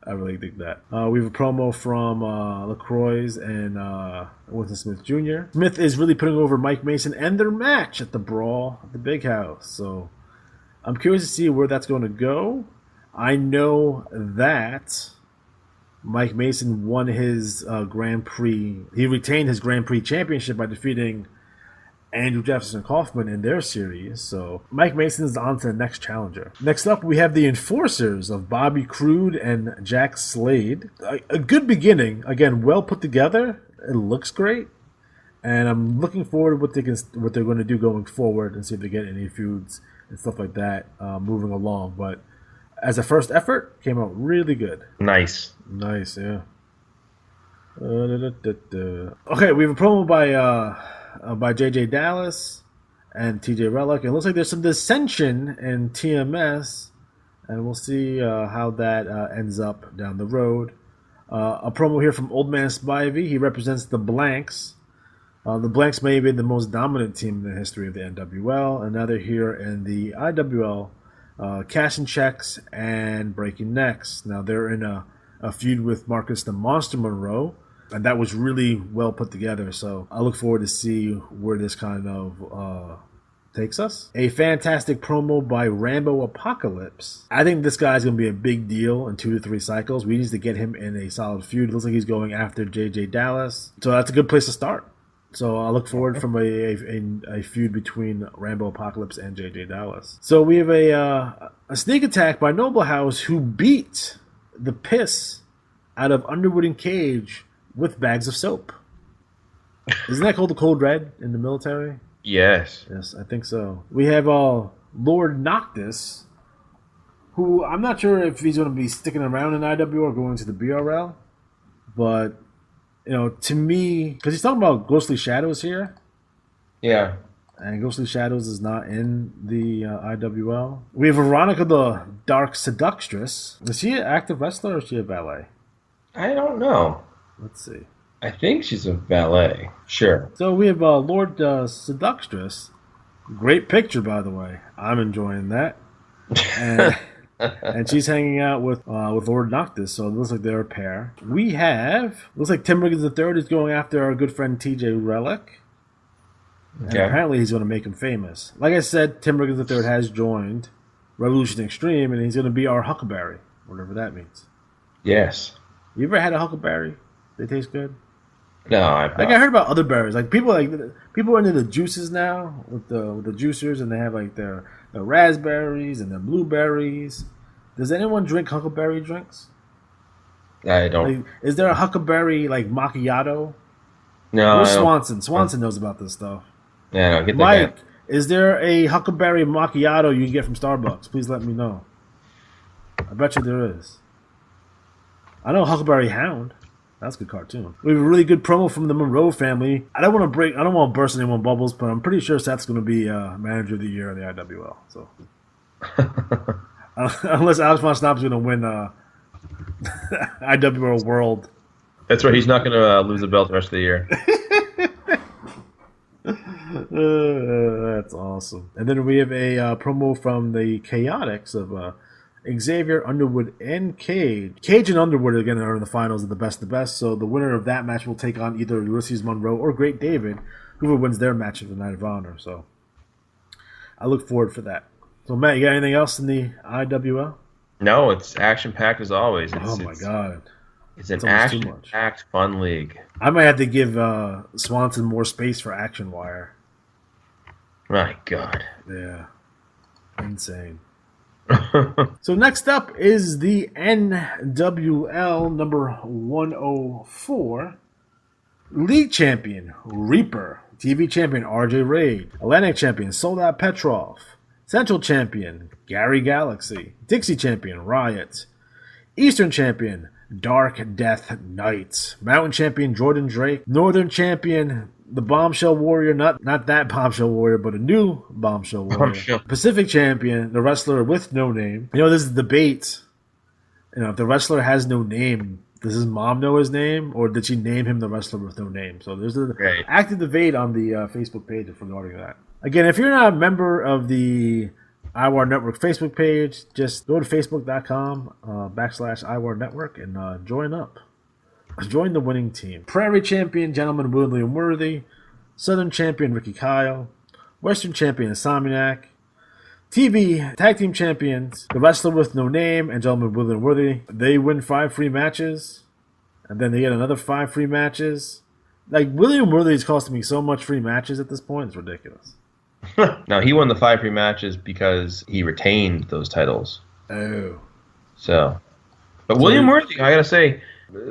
I really dig that. We have a promo from LaCroix and Winston Smith Jr. Smith is really putting over Mike Mason and their match at the Brawl at the Big House. So I'm curious to see where that's going to go. I know that Mike Mason won his Grand Prix. He retained his Grand Prix championship by defeating Andrew Jefferson Kaufman in their series. So Mike Mason is on to the next challenger. Next up, we have the Enforcers of Bobby Crude and Jack Slade. A good beginning. Again, well put together. It looks great, and I'm looking forward to what they're going to do going forward and see if they get any feuds and stuff like that moving along. But as a first effort, came out really good. Nice. Nice, yeah. Okay, we have a promo by JJ Dallas and TJ Relic. It looks like there's some dissension in TMS, and we'll see how that ends up down the road. A promo here from Old Man Spivey. He represents the Blanks. The Blanks may have been the most dominant team in the history of the NWL, and now they're here in the IWL, cashing checks and breaking necks. Now they're in a feud with Marcus the Monster Monroe, and that was really well put together. So I look forward to see where this kind of takes us. A fantastic promo by Rambo Apocalypse. I think this guy's going to be a big deal in 2 to 3 cycles. We need to get him in a solid feud. It looks like he's going after JJ Dallas. So that's a good place to start. So I look forward from a feud between Rambo Apocalypse and JJ Dallas. So we have a sneak attack by Noble House, who beat the piss out of Underwood and Cage with bags of soap. Isn't that called the Cold Red in the military? Yes. Yes, I think so. We have Lord Noctis, who I'm not sure if he's going to be sticking around in IWR or going to the BRL, but to me, because he's talking about Ghostly Shadows here. Yeah. And Ghostly Shadows is not in the IWL. We have Veronica the Dark Seductress. Is she an active wrestler or is she a valet? I don't know. Let's see. I think she's a valet. Sure. So we have Lord Seductress. Great picture, by the way. I'm enjoying that. And and she's hanging out with Lord Noctis, so it looks like they're a pair. Looks like Tim Riggins III is going after our good friend TJ Relic. And apparently he's going to make him famous. Like I said, Tim Riggins III has joined Revolution Extreme, and he's going to be our Huckleberry, whatever that means. Yes. You ever had a Huckleberry? They taste good? No, I've not. Like I heard about other berries. Like people are into the juices now with the juicers, and they have like their raspberries and their blueberries. Does anyone drink huckleberry drinks? I don't. Like, is there a huckleberry like macchiato? No. Where's Swanson? Swanson knows about this stuff. Yeah, no, get Mike, is there a huckleberry macchiato you can get from Starbucks? Please let me know. I bet you there is. I know Huckleberry Hound. That's a good cartoon. We have a really good promo from the Monroe family. I don't want to burst anyone's bubbles, but I'm pretty sure Seth's going to be manager of the year in the IWL. So, unless Alex Von Snob's going to win IWL World. That's right. He's not going to lose the belt the rest of the year. That's awesome. And then we have a promo from the Chaotix of Xavier, Underwood, and Cage. Cage and Underwood again are in the finals of the best of the best. So the winner of that match will take on either Ulysses Monroe or Great David, whoever wins their match of the Night of Honor. So I look forward for that. So Matt, you got anything else in the IWL? No, it's action packed as always. Oh my god. It's an action-packed, fun league. I might have to give Swanson more space for Action Wire. My God. Yeah. Insane. So next up is the NWL number 104. League champion, Reaper. TV champion, RJ Raid. Atlantic champion, Soldat Petrov. Central champion, Gary Galaxy. Dixie champion, Riot. Eastern champion, Dark Death Knights. Mountain champion, Jordan Drake. Northern champion, the Bombshell Warrior. Not that Bombshell Warrior, but a new Bombshell Warrior. Bombshell. Pacific champion, the wrestler with no name. This is a debate. If the wrestler has no name, does his mom know his name, or did she name him the wrestler with no name? So there's an active debate on the Facebook page regarding that. Again, if you're not a member of the IWAR Network Facebook page, just go to facebook.com /IWAR Network and join up. Join the winning team. Prairie champion, Gentleman William Worthy. Southern champion, Ricky Kyle. Western champion, Insomniac. TV tag team champions, the wrestler with no name and Gentleman William Worthy. They win 5 free matches, and then they get another 5 free matches. Like, William Worthy is costing me so much free matches at this point, it's ridiculous. Now, he won the 5 free matches because he retained those titles. Oh. But William Worthy, I gotta say,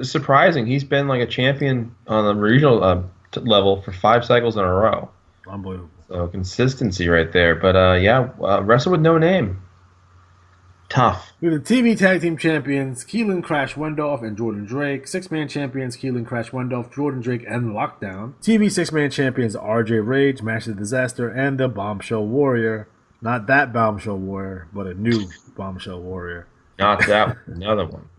Surprising. He's been like a champion on the regional level for 5 cycles in a row. Unbelievable. So consistency right there. But wrestle with no name. Tough. We have the TV Tag Team Champions, Keelan Crash Wendorf and Jordan Drake. Six-Man Champions, Keelan Crash Wendorf, Jordan Drake, and Lockdown. TV Six-Man Champions, RJ Rage, Master Disaster, and the Bombshell Warrior. Not that Bombshell Warrior, but a new Bombshell Warrior. Not that another one.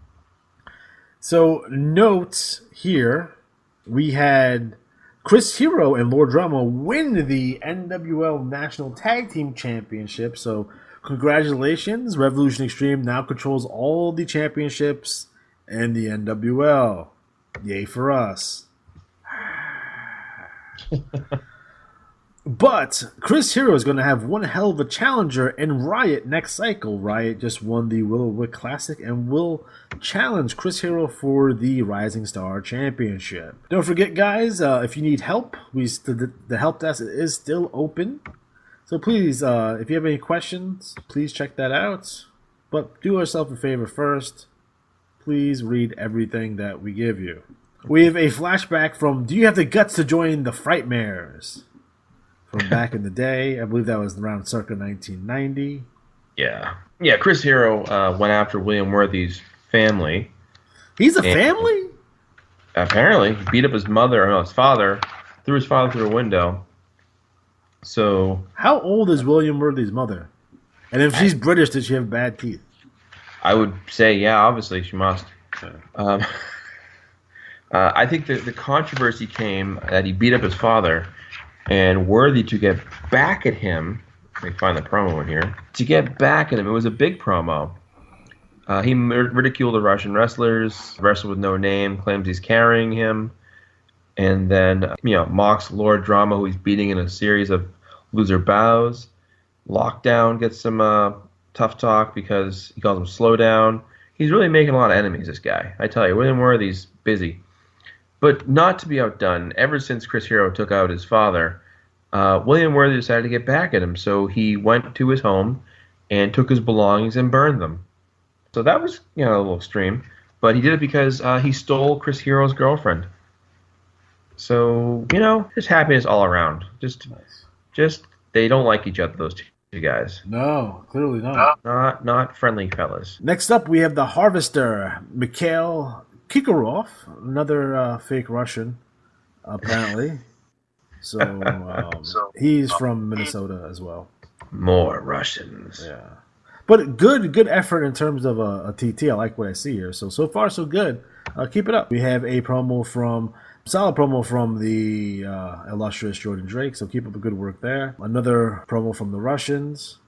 So, notes here, we had Chris Hero and Lord Drama win the NWL National Tag Team Championship. So, congratulations. Revolution Extreme now controls all the championships in the NWL. Yay for us. But Chris Hero is going to have one hell of a challenger in Riot next cycle. Riot just won the Willow Wick Classic and will challenge Chris Hero for the Rising Star Championship. Don't forget, guys, if you need help, the help desk is still open. So please, if you have any questions, please check that out. But do yourself a favor first. Please read everything that we give you. We have a flashback from Do You Have the Guts to Join the Frightmares? From back in the day. I believe that was around circa 1990. Yeah. Yeah, Chris Hero went after William Worthy's family. He's a family? Apparently. He beat up his father, threw his father through a window. So... How old is William Worthy's mother? And if she's British, does she have bad teeth? I would say, yeah, obviously she must. I think the controversy came that he beat up his father, and Worthy, to get back at him, let me find the promo in here, to get back at him, it was a big promo. He ridiculed the Russian wrestlers, wrestled with no name, claims he's carrying him, and then mocks Lord Drama, who he's beating in a series of loser bows. Lockdown gets some tough talk because he calls him slow down. He's really making a lot of enemies, this guy. I tell you, William Worthy's busy. But not to be outdone, ever since Chris Hero took out his father, William Worthy decided to get back at him. So he went to his home and took his belongings and burned them. So that was, a little extreme. But he did it because he stole Chris Hero's girlfriend. So, just happiness all around. Just they don't like each other, those two guys. No, clearly not. Not friendly fellas. Next up, we have the Harvester, Mikhail Kikorov, another fake Russian, apparently. So he's from Minnesota as well. More Russians. Yeah, but good effort in terms of a TT. I like what I see here. So far so good. Keep it up. We have a solid promo from the illustrious Jordan Drake. So keep up the good work there. Another promo from the Russians.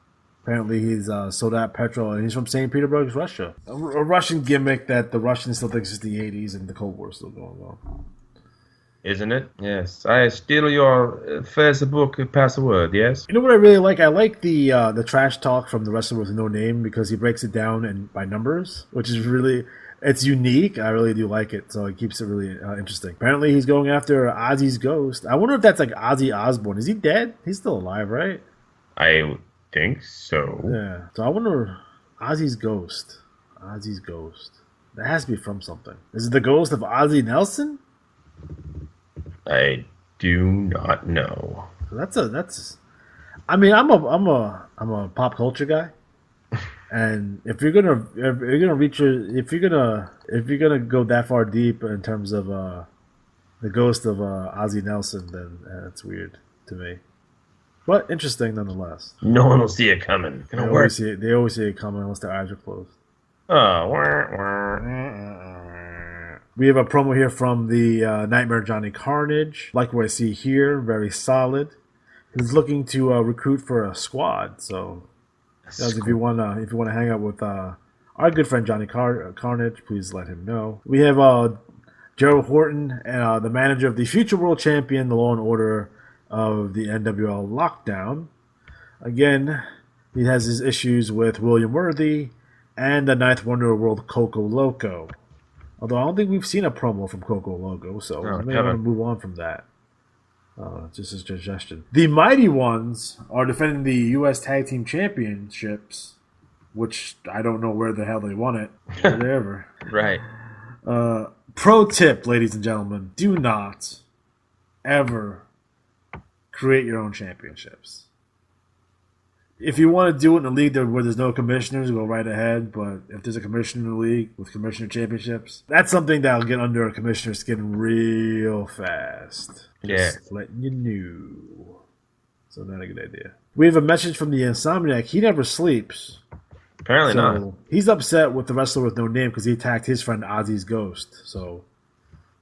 Apparently he's Soldat Petrol, and he's from St. Petersburg, Russia. A Russian gimmick that the Russians still think is the 80s and the Cold War is still going on. Isn't it? Yes. I steal your Facebook password, yes? You know what I really like? I like the trash talk from the wrestler with no name because he breaks it down by numbers, which is really... It's unique. I really do like it, so it keeps it really interesting. Apparently he's going after Ozzy's ghost. I wonder if that's like Ozzy Osbourne. Is he dead? He's still alive, right? I think so. Yeah. So I wonder Ozzy's ghost. Ozzy's ghost. That has to be from something. Is it the ghost of Ozzy Nelson? I do not know. That's. I mean, I'm a pop culture guy, and if you're gonna go that far deep in terms of the ghost of Ozzy Nelson, then that's weird to me. But interesting nonetheless. No one will see it coming. They always see it coming unless their eyes are closed. Oh, we have a promo here from the Nightmare Johnny Carnage. Like what I see here, very solid. He's looking to recruit for a squad. So, if you wanna hang out with our good friend Johnny Carnage, please let him know. We have Gerald Horton, the manager of the future world champion, the Law and Order of the NWL Lockdown. Again, he has his issues with William Worthy and the Ninth Wonder of the World, Coco Loco. Although I don't think we've seen a promo from Coco Loco, so we may want to move on from that. Just a suggestion. The Mighty Ones are defending the U.S. Tag Team Championships, which I don't know where the hell they won it. Whatever. Right. Pro tip, ladies and gentlemen, do not ever create your own championships. If you want to do it in a league where there's no commissioners, go right ahead. But if there's a commissioner league with commissioner championships, that's something that'll get under a commissioner's skin real fast. Just letting you know. So not a good idea. We have a message from the Insomniac. He never sleeps. Apparently not. He's upset with the wrestler with no name because he attacked his friend Ozzy's ghost. So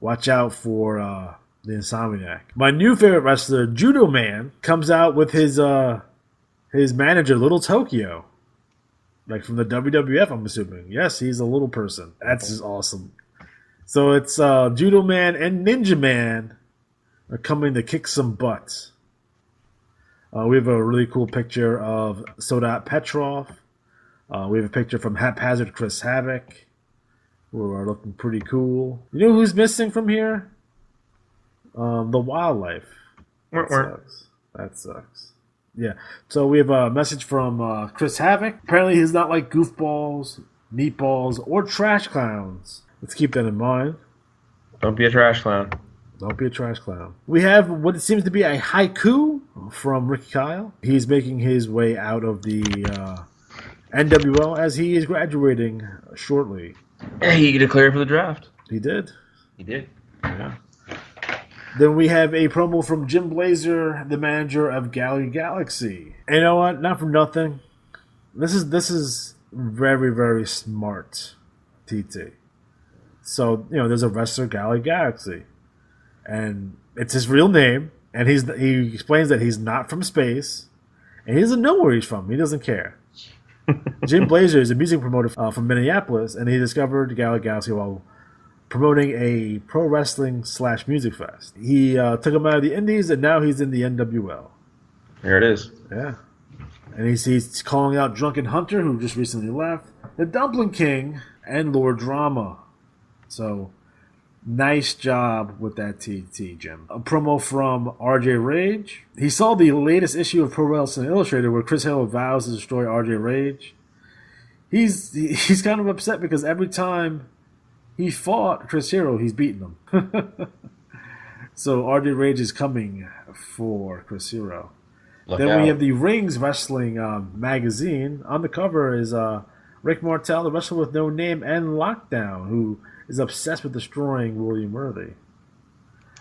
watch out for the Insomniac. My new favorite wrestler, Judo Man, comes out with his manager, Little Tokyo. Like from the WWF, I'm assuming. Yes, he's a little person. That's just awesome. So it's Judo Man and Ninja Man are coming to kick some butt. We have a really cool picture of Sodat Petrov. We have a picture from Haphazard Chris Havoc, who are looking pretty cool. You know who's missing from here? The wildlife. That sucks. Yeah. So we have a message from Chris Havoc. Apparently he's not like goofballs, meatballs, or trash clowns. Let's keep that in mind. Don't be a trash clown. Don't be a trash clown. We have what seems to be a haiku from Ricky Kyle. He's making his way out of the NWL as he is graduating shortly. Hey, he declared for the draft. He did. Yeah. Then we have a promo from Jim Blazer, the manager of Gallery Galaxy. And you know what? Not for nothing. This is very, very smart, TT. So, there's a wrestler, Gallery Galaxy. And it's his real name. And he explains that he's not from space. And he doesn't know where he's from. He doesn't care. Jim Blazer is a music promoter from Minneapolis. And he discovered Gallery Galaxy while promoting a pro wrestling / music fest. He took him out of the Indies, and now he's in the NWL. There it is. Yeah. And he's calling out Drunken Hunter, who just recently left, the Dumpling King, and Lord Drama. So, nice job with that TT, Jim. A promo from RJ Rage. He saw the latest issue of Pro Wrestling Illustrated where Chris Halo vows to destroy RJ Rage. He's kind of upset because every time he fought Chris Hero, he's beaten him. So RJ Rage is coming for Chris Hero. Then we have the Rings Wrestling magazine. On the cover is Rick Martel, the wrestler with no name, and Lockdown, who is obsessed with destroying William Worthy.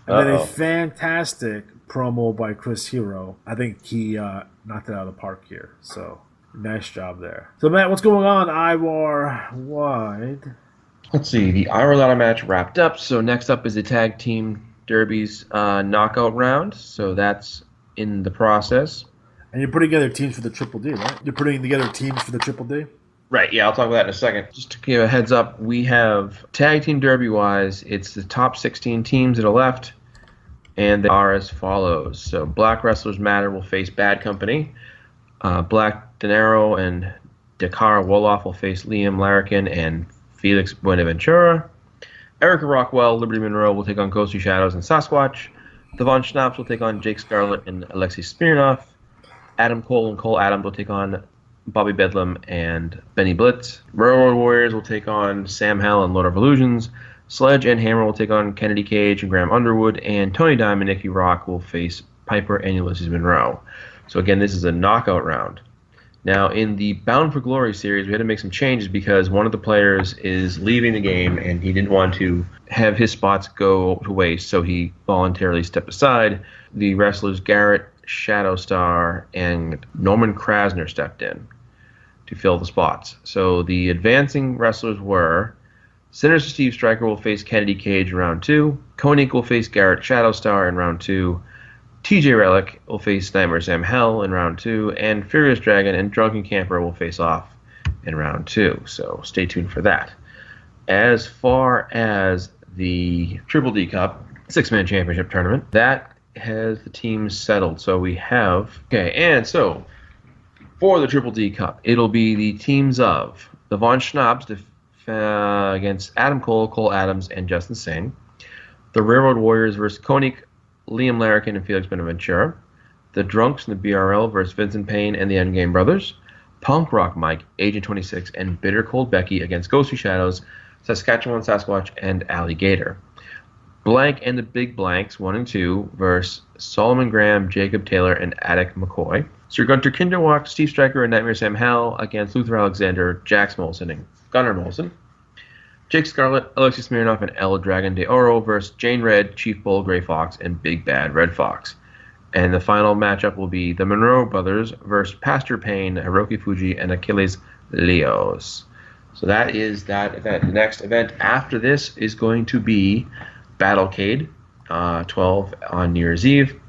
And then a fantastic promo by Chris Hero. I think he knocked it out of the park here. So nice job there. So Matt, what's going on IWAR wide? Let's see. The IWAR ladder match wrapped up. So next up is the Tag Team Derby's knockout round. So that's in the process. And you're putting together teams for the Triple D, right? You're putting together teams for the Triple D? Right, yeah, I'll talk about that in a second. Just to give a heads up, we have Tag Team Derby-wise, it's the top 16 teams that are left, and they are as follows. So Black Wrestlers Matter will face Bad Company. Black Dinero and Dakar Wolof will face Liam Larrikin and Felix Buenaventura. Erica Rockwell, Liberty Monroe will take on Ghostly Shadows and Sasquatch. The Von Schnapps will take on Jake Scarlett and Alexei Smirnov. Adam Cole and Cole Adams will take on Bobby Bedlam and Benny Blitz. Railroad Warriors will take on Sam Hell and Lord of Illusions. Sledge and Hammer will take on Kennedy Cage and Graham Underwood. And Tony Diamond and Nicky Rock will face Piper and Ulysses Monroe. So again, this is a knockout round. Now, in the Bound for Glory series, we had to make some changes because one of the players is leaving the game and he didn't want to have his spots go to waste, so he voluntarily stepped aside. The wrestlers Garrett, Shadowstar, and Norman Krasner stepped in to fill the spots. So the advancing wrestlers were Sinister Steve Stryker will face Kennedy Cage in round 2. Koenig will face Garrett Shadowstar in round 2. TJ Relic will face Nightmare Sam Hell in round 2, and Furious Dragon and Drunken Camper will face off in round 2. So stay tuned for that. As far as the Triple D Cup 6-man championship tournament, that has the teams settled. So we have and so for the Triple D Cup, it'll be the teams of the Von Schnapps against Adam Cole, Cole Adams, and Justin Singh. The Railroad Warriors versus Koenig, Liam Larrikin, and Felix Benaventura. The Drunks and the BRL versus Vincent Payne and the Endgame Brothers. Punk Rock Mike, Agent 26, and Bitter Cold Becky against Ghostly Shadows, Saskatchewan Sasquatch, and Alligator. Blank and the Big Blanks, 1 and 2, versus Solomon Graham, Jacob Taylor, and Attic McCoy. Sir Gunter Kinderwalk, Steve Stryker, and Nightmare Sam Howell against Luther Alexander, Jax Molson, and Gunnar Molson. Jake Scarlett, Alexei Smirnov, and El Dragon de Oro versus Jane Red, Chief Bull, Gray Fox, and Big Bad Red Fox. And the final matchup will be the Monroe Brothers versus Pastor Payne, Hiroki Fuji, and Achilles Leos. So that is that event. The next event after this is going to be Battlecade, 12 on New Year's Eve.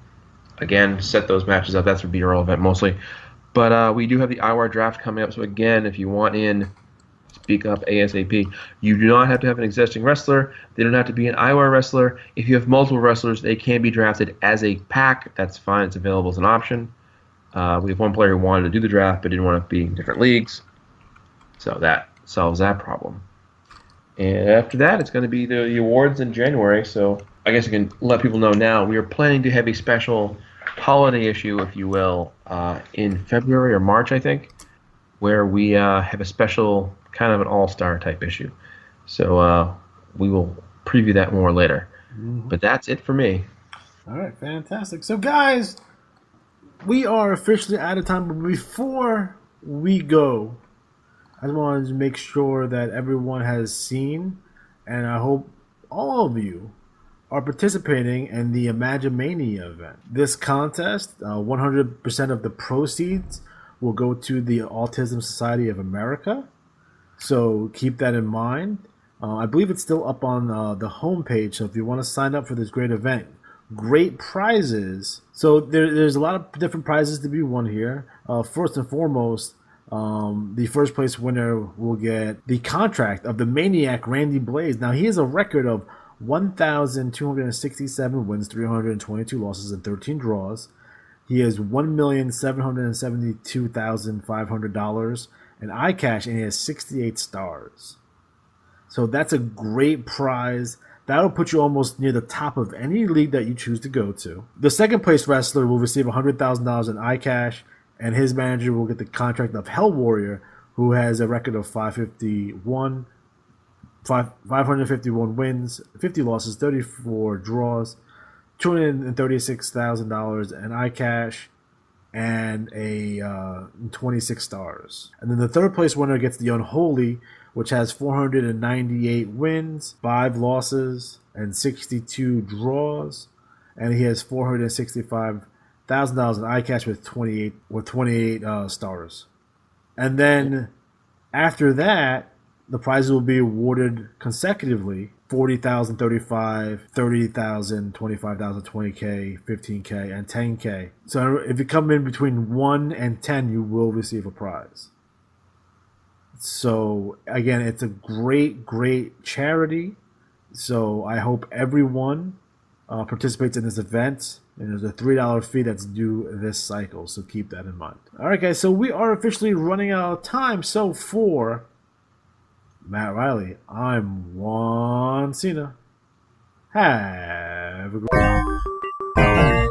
Again, set those matches up. That's a B-roll event mostly. But we do have the IWAR draft coming up. So again, if you want in, speak up ASAP. You do not have to have an existing wrestler. They don't have to be an IWAR wrestler. If you have multiple wrestlers, they can be drafted as a pack. That's fine. It's available as an option. We have one player who wanted to do the draft but didn't want to be in different leagues. So that solves that problem. And after that, it's going to be the awards in January. So I guess I can let people know now. We are planning to have a special holiday issue, if you will, in February or March, I think, where we have a special kind of an all-star type issue. So we will preview that more later. Mm-hmm. But that's it for me. All right, fantastic. So, guys, we are officially out of time. But before we go, I just wanted to make sure that everyone has seen, and I hope all of you are participating in the Imagine-Mania event. This contest, 100% of the proceeds will go to the Autism Society of America. So keep that in mind. I believe it's still up on the homepage. So if you want to sign up for this great event, great prizes. So there's a lot of different prizes to be won here. First and foremost, the first place winner will get the contract of the Maniac Randy Blaze. Now he has a record of 1,267 wins, 322 losses, and 13 draws. He has $1,772,500 in iCash, and he has 68 stars. So that's a great prize. That'll put you almost near the top of any league that you choose to go to. The second place wrestler will receive $100,000 in iCash, and his manager will get the contract of Hell Warrior, who has a record of 551 wins, 50 losses, 34 draws, $236,000 in iCash, and 26 stars. And then the third place winner gets the Unholy, which has 498 wins, 5 losses, and 62 draws, and he has $465,000 in iCash with 28 stars. And then after that, the prizes will be awarded consecutively: 40,000, 35, 30,000, 25,000, 20K, 15K, and 10K. So if you come in between 1 and 10, you will receive a prize. So again, it's a great, great charity. So I hope everyone participates in this event. And there's a $3 fee that's due this cycle. So keep that in mind. All right, guys. So we are officially running out of time. So for Matt Riley, I'm Juan Cena. Have a great